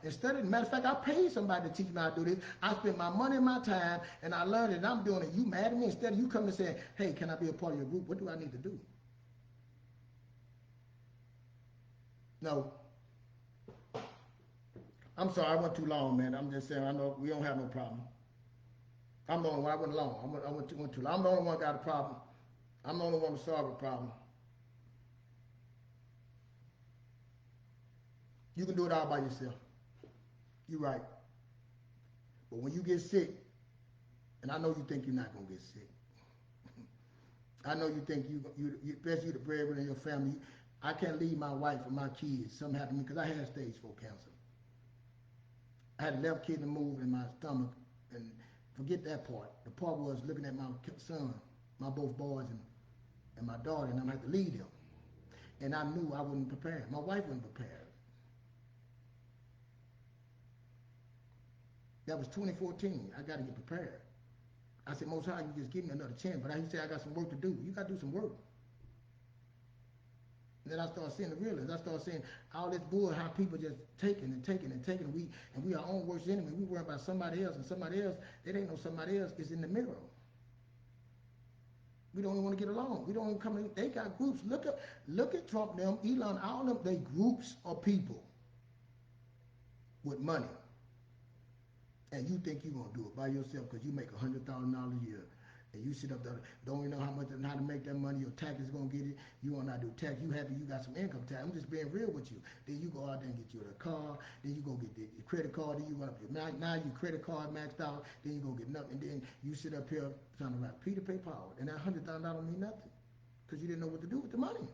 studied. Matter of fact, I paid somebody to teach me how to do this. I spent my money and my time, and I learned it, and I'm doing it. You mad at me? Instead of you coming and saying, hey, can I be a part of your group? What do I need to do? No. I'm sorry, I went too long, man. I'm just saying, I know we don't have no problem. I'm the only one. I went long. I went too long. I'm the only one got a problem. I'm the only one to solve a problem. You can do it all by yourself. You're right. But when you get sick, and I know you think you're not going to get sick. I know you think especially the breadwinner in your family. I can't leave my wife or my kids. Something happened to me because I had stage 4 cancer. I had a left kidney move in my stomach, and Forget that part. The part was looking at my son, my both boys and my daughter, and I'm going to have to lead them. And I knew I wasn't prepared. My wife wasn't prepared. That was 2014. I got to get prepared. I said, Most High, you just give me another chance. But he said, I got some work to do. You got to do some work. And then I started seeing the realities. I started seeing all this bull, how people just taking and taking and taking. We are our own worst enemy. We worry about somebody else, and somebody else, they ain't know somebody else is in the mirror. We don't even want to get along. We don't even come in. They got groups. Look at Trump, them, Elon, all them. They groups of people with money. And you think you're going to do it by yourself because you make $100,000 a year. And you sit up there, don't even know how to make that money. Your tax is going to get it. You want not do tax. You happy you got some income tax. I'm just being real with you. Then you go out there and get you a car. Then you go get the credit card. Then you run up your now your credit card maxed out. Then you go get nothing. And then you sit up here trying to write Peter pay Paul. And that $100,000 don't mean nothing because you didn't know what to do with the money.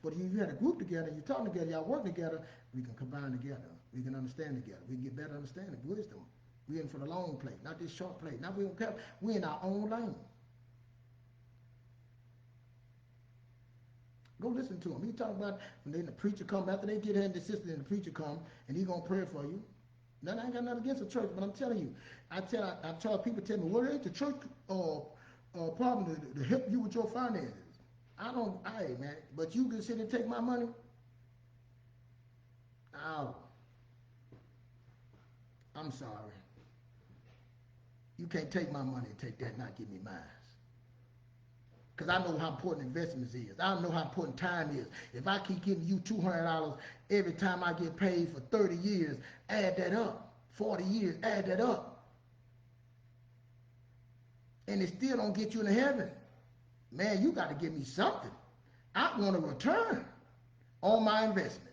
But if you had a group together, you talk together, y'all work together, we can combine together. We can understand together. We can get better understanding, wisdom. We in for the long play, not this short play. Now we don't care. We in our own lane. Go listen to him. He talking about when then the preacher come, after they get here and the sister and the preacher come, and he gonna pray for you. Now I ain't got nothing against the church, but I'm telling you, I tell people tell me, what ain't the church problem to help you with your finances? Hey man, but you can sit and take my money? Oh, I'm sorry. You can't take my money and take that and not give me mine. Because I know how important investments is. I know how important time is. If I keep giving you $200 every time I get paid for 30 years, add that up. 40 years, add that up. And it still don't get you into heaven. Man, you got to give me something. I want a return on my investment.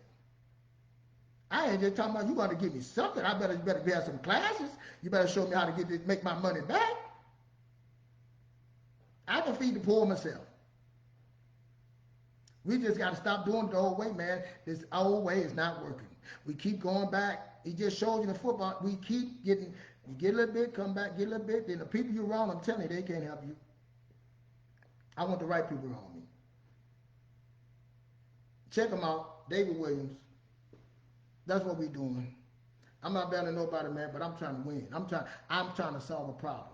I ain't just talking about you got to give me something. You better have some classes. You better show me how to make my money back. I can feed the poor myself. We just got to stop doing it the old way, man. This old way is not working. We keep going back. He just showed you in the football. We keep getting, you get a little bit, come back, get a little bit. Then the people you're around, I'm telling you, they can't help you. I want the right people around me. Check them out. David Williams. That's what we're doing. I'm not better than nobody, man, but I'm trying to win. I'm trying to solve a problem.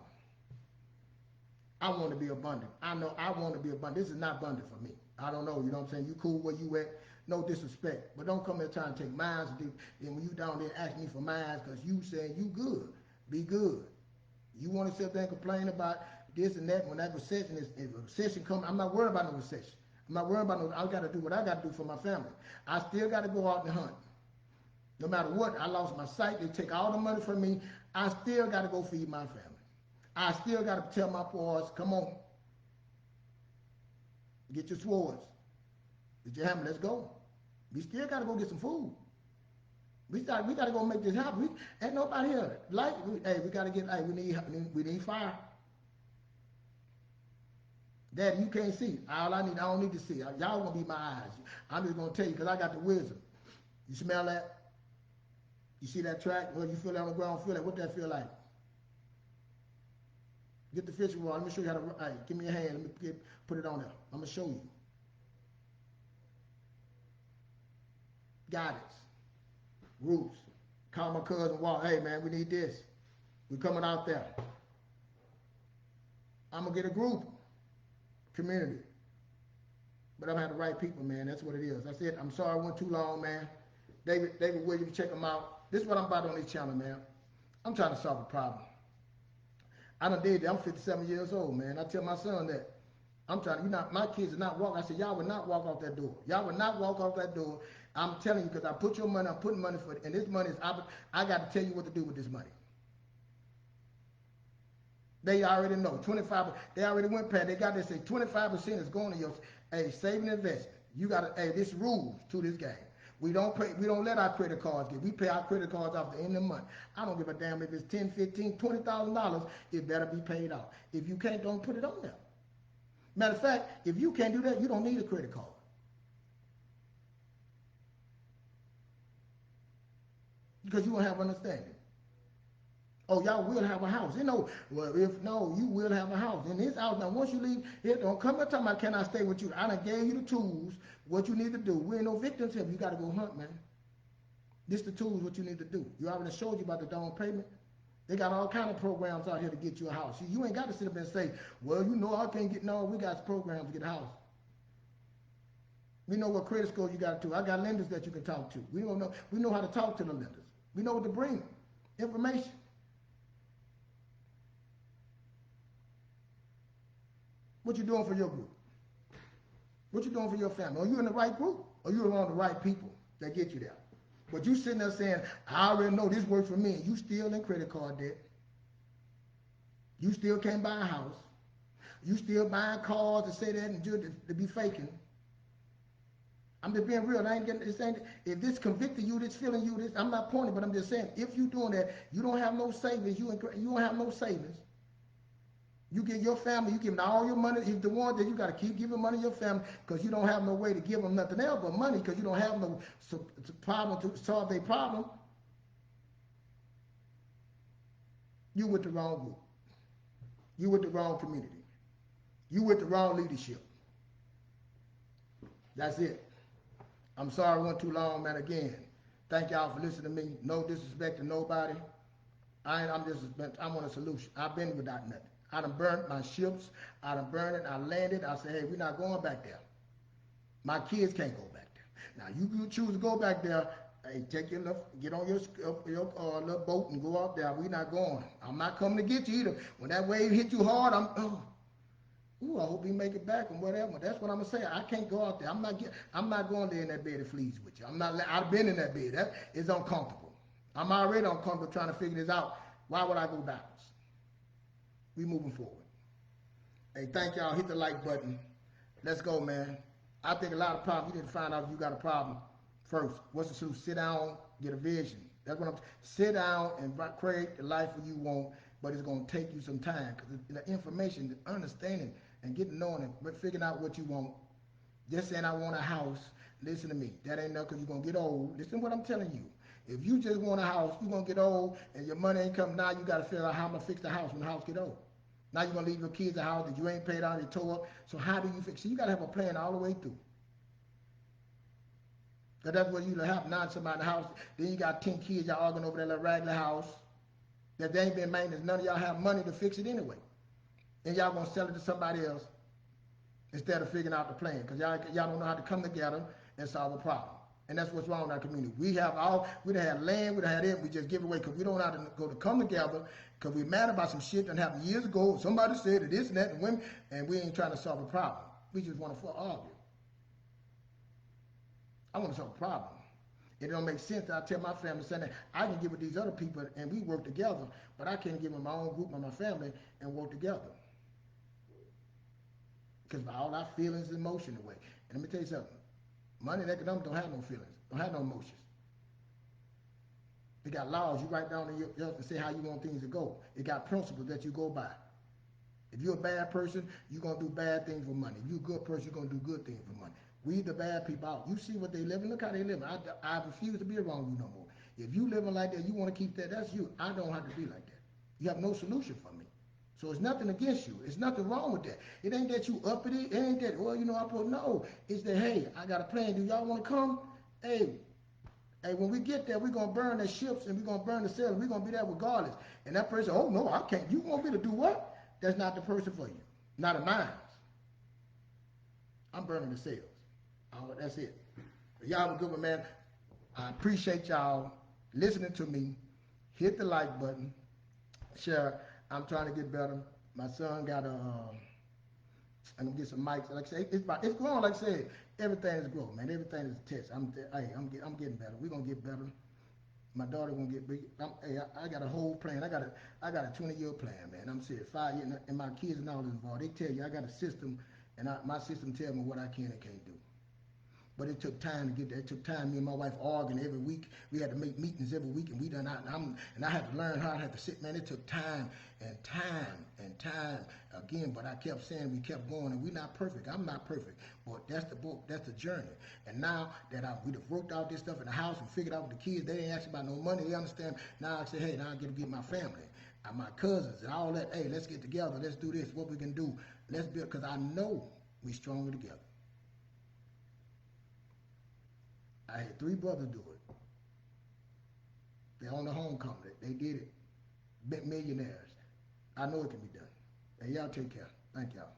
I want to be abundant. I know I want to be abundant. This is not abundant for me. I don't know. You know what I'm saying? You cool where you at. No disrespect. But don't come here trying to take mines. And when you down there ask me for mines because you saying you good. Be good. You want to sit there and complain about this and that when that recession is, if a recession comes, I'm not worried about no recession. I'm not worried about no, I got to do what I got to do for my family. I still got to go out and hunt. No matter what, I lost my sight. They take all the money from me. I still got to go feed my family. I still got to tell my boys, come on. Get your swords. Get your hammer. Let's go. We still got to go get some food. We got to go make this happen. Ain't nobody here. We got to get, we need fire. Daddy, you can't see. I don't need to see. Y'all going to be my eyes. I'm just going to tell you because I got the wisdom. You smell that? You see that track? Well, you feel that on the ground, feel that. What that feel like? Get the fishing rod. Let me show you how to, give me a hand. Let me put it on there. I'm going to show you. Guidance. Roots. Call my cousin, walk. Hey, man, we need this. We're coming out there. I'm going to get a group. Community. But I'm going to have the right people, man. That's what it is. That's it. I'm sorry I went too long, man. David Williams, check him out. This is what I'm about on this channel, man. I'm trying to solve a problem. I done did that. I'm 57 years old, man. I tell my son that. I'm trying, my kids are not walking. I said, y'all would not walk out that door. Y'all would not walk out that door. I'm telling you, because I put your money, I'm putting money for it. And this money is, I got to tell you what to do with this money. They already know. 25, they already went past. They got to say 25% is going to your saving investment. You got to, this rules to this game. We don't let our credit cards get. We pay our credit cards off the end of the month. I don't give a damn if it's $10, $15, $20,000. It better be paid off. If you can't, don't put it on there. Matter of fact, if you can't do that, you don't need a credit card. Because you won't have understanding. Oh, y'all will have a house. You know, well, if no, you will have a house. In this house, now once you leave, it don't come and tell me, can I stay with you? I done gave you the tools, what you need to do. We ain't no victims here. You got to go hunt, man. This the tools, what you need to do. You already showed you about the down payment. They got all kind of programs out here to get you a house. You ain't got to sit up and say, well, you know, I can't get, no, we got programs to get a house. We know what credit score you got to. I got lenders that you can talk to. We know how to talk to the lenders. We know what to bring. Information. What you doing for your group? What you doing for your family? Are you in the right group? Or you around the right people that get you there? But you sitting there saying, I already know this works for me. You still in credit card debt. You still can't buy a house. You still buying cars to say that and to be faking. I'm just being real. I ain't getting this. If this convicted you, this feeling you, this, I'm not pointing, but I'm just saying, if you doing that, you don't have no savings. You don't have no savings. You give your family, you give them all your money. It's the one that you got to keep giving money to your family because you don't have no way to give them nothing else but money because you don't have no problem to solve their problem. You with the wrong group. You with the wrong community. You with the wrong leadership. That's it. I'm sorry I went too long, man. Again, thank y'all for listening to me. No disrespect to nobody. I want a solution. I've been without nothing. I done burnt my ships. I done burned it. I landed. I said, hey, we're not going back there. My kids can't go back there. Now, you choose to go back there. Hey, get on your little boat and go out there. We're not going. I'm not coming to get you either. When that wave hit you hard, I hope you make it back and whatever. That's what I'm gonna say. I can't go out there. I'm not going there in that bed of fleas with you. I've been in that bed. That is uncomfortable. I'm already uncomfortable trying to figure this out. Why would I go backwards? We moving forward. Hey, thank y'all. Hit the like button. Let's go, man. I think a lot of problems, you need to find out if you got a problem first. What's the solution? Sit down, get a vision. That's what sit down and create the life you want, but it's going to take you some time because the information, the understanding, and getting knowing it, but figuring out what you want. Just saying I want a house. Listen to me. That ain't enough because you're going to get old. Listen to what I'm telling you. If you just want a house, you're going to get old and your money ain't coming. Now you got to figure out how I'm going to fix the house when the house get old. Now you're going to leave your kids a house that you ain't paid out, you tore up. So how do you fix it? So you got to have a plan all the way through. Because that's what usually happens. Now somebody in the house, then you got 10 kids, y'all arguing over that little regular house that they ain't been maintenance. None of y'all have money to fix it anyway. And y'all going to sell it to somebody else instead of figuring out the plan. Because y'all don't know how to come together and solve a problem. And that's what's wrong in our community. We done had land, we done had it, we just give it away because we don't know how to go to come together because we're mad about some shit that happened years ago. Somebody said that this and that and women, and we ain't trying to solve a problem. We just want to argue. I want to solve a problem. It don't make sense that I tell my family saying that I can get with these other people and we work together, but I can't get with my own group and my family and work together. Because all our feelings and emotion away. And let me tell you something. Money and economics don't have no feelings, don't have no emotions. It got laws you write down in your and say how you want things to go. It got principles that you go by. If you're a bad person, you're going to do bad things for money. If you're a good person, you're going to do good things for money. Weed the bad people out. You see what they living. Look how they living. I refuse to be around you no more. If you living like that, you want to keep that, that's you. I don't have to be like that. You have no solution for me. So it's nothing against you. It's nothing wrong with that. It ain't that you uppity. It ain't that, well, I put, no. It's that, hey, I got a plan. Do y'all want to come? Hey, when we get there, we're going to burn the ships and we're going to burn the sails. We're going to be there regardless. And that person, oh, no, I can't. You want me to do what? That's not the person for you. Not of mine. I'm burning the sails. That's it. Y'all have a good one, man. I appreciate y'all listening to me. Hit the like button. Share. I'm trying to get better. My son got I'm gonna get some mics. Like I say, it's growing. Like I said, everything is growing, man. Everything is a test. I'm getting better. We're gonna get better. My daughter gonna get big. I got a whole plan. I got a 20-year plan, man. I'm serious. 5 years, and my kids and all is involved. They tell you I got a system, and my system tells me what I can and can't do. But it took time to get there. It took time. Me and my wife arguing every week. We had to make meetings every week, and we done out. And I had to learn how I had to sit. Man, it took time and time and time again. But I kept saying we kept going, and we're not perfect. I'm not perfect, but that's the book. That's the journey. And now that we've worked out this stuff in the house and figured out with the kids, they ain't asking about no money. They understand. Now I say, hey, now I get to get my family, my cousins, and all that. Hey, let's get together. Let's do this. What we can do. Let's build. Because I know we stronger together. I had 3 brothers do it. They own the homecoming. They did it. Big millionaires. I know it can be done. And y'all take care. Thank y'all.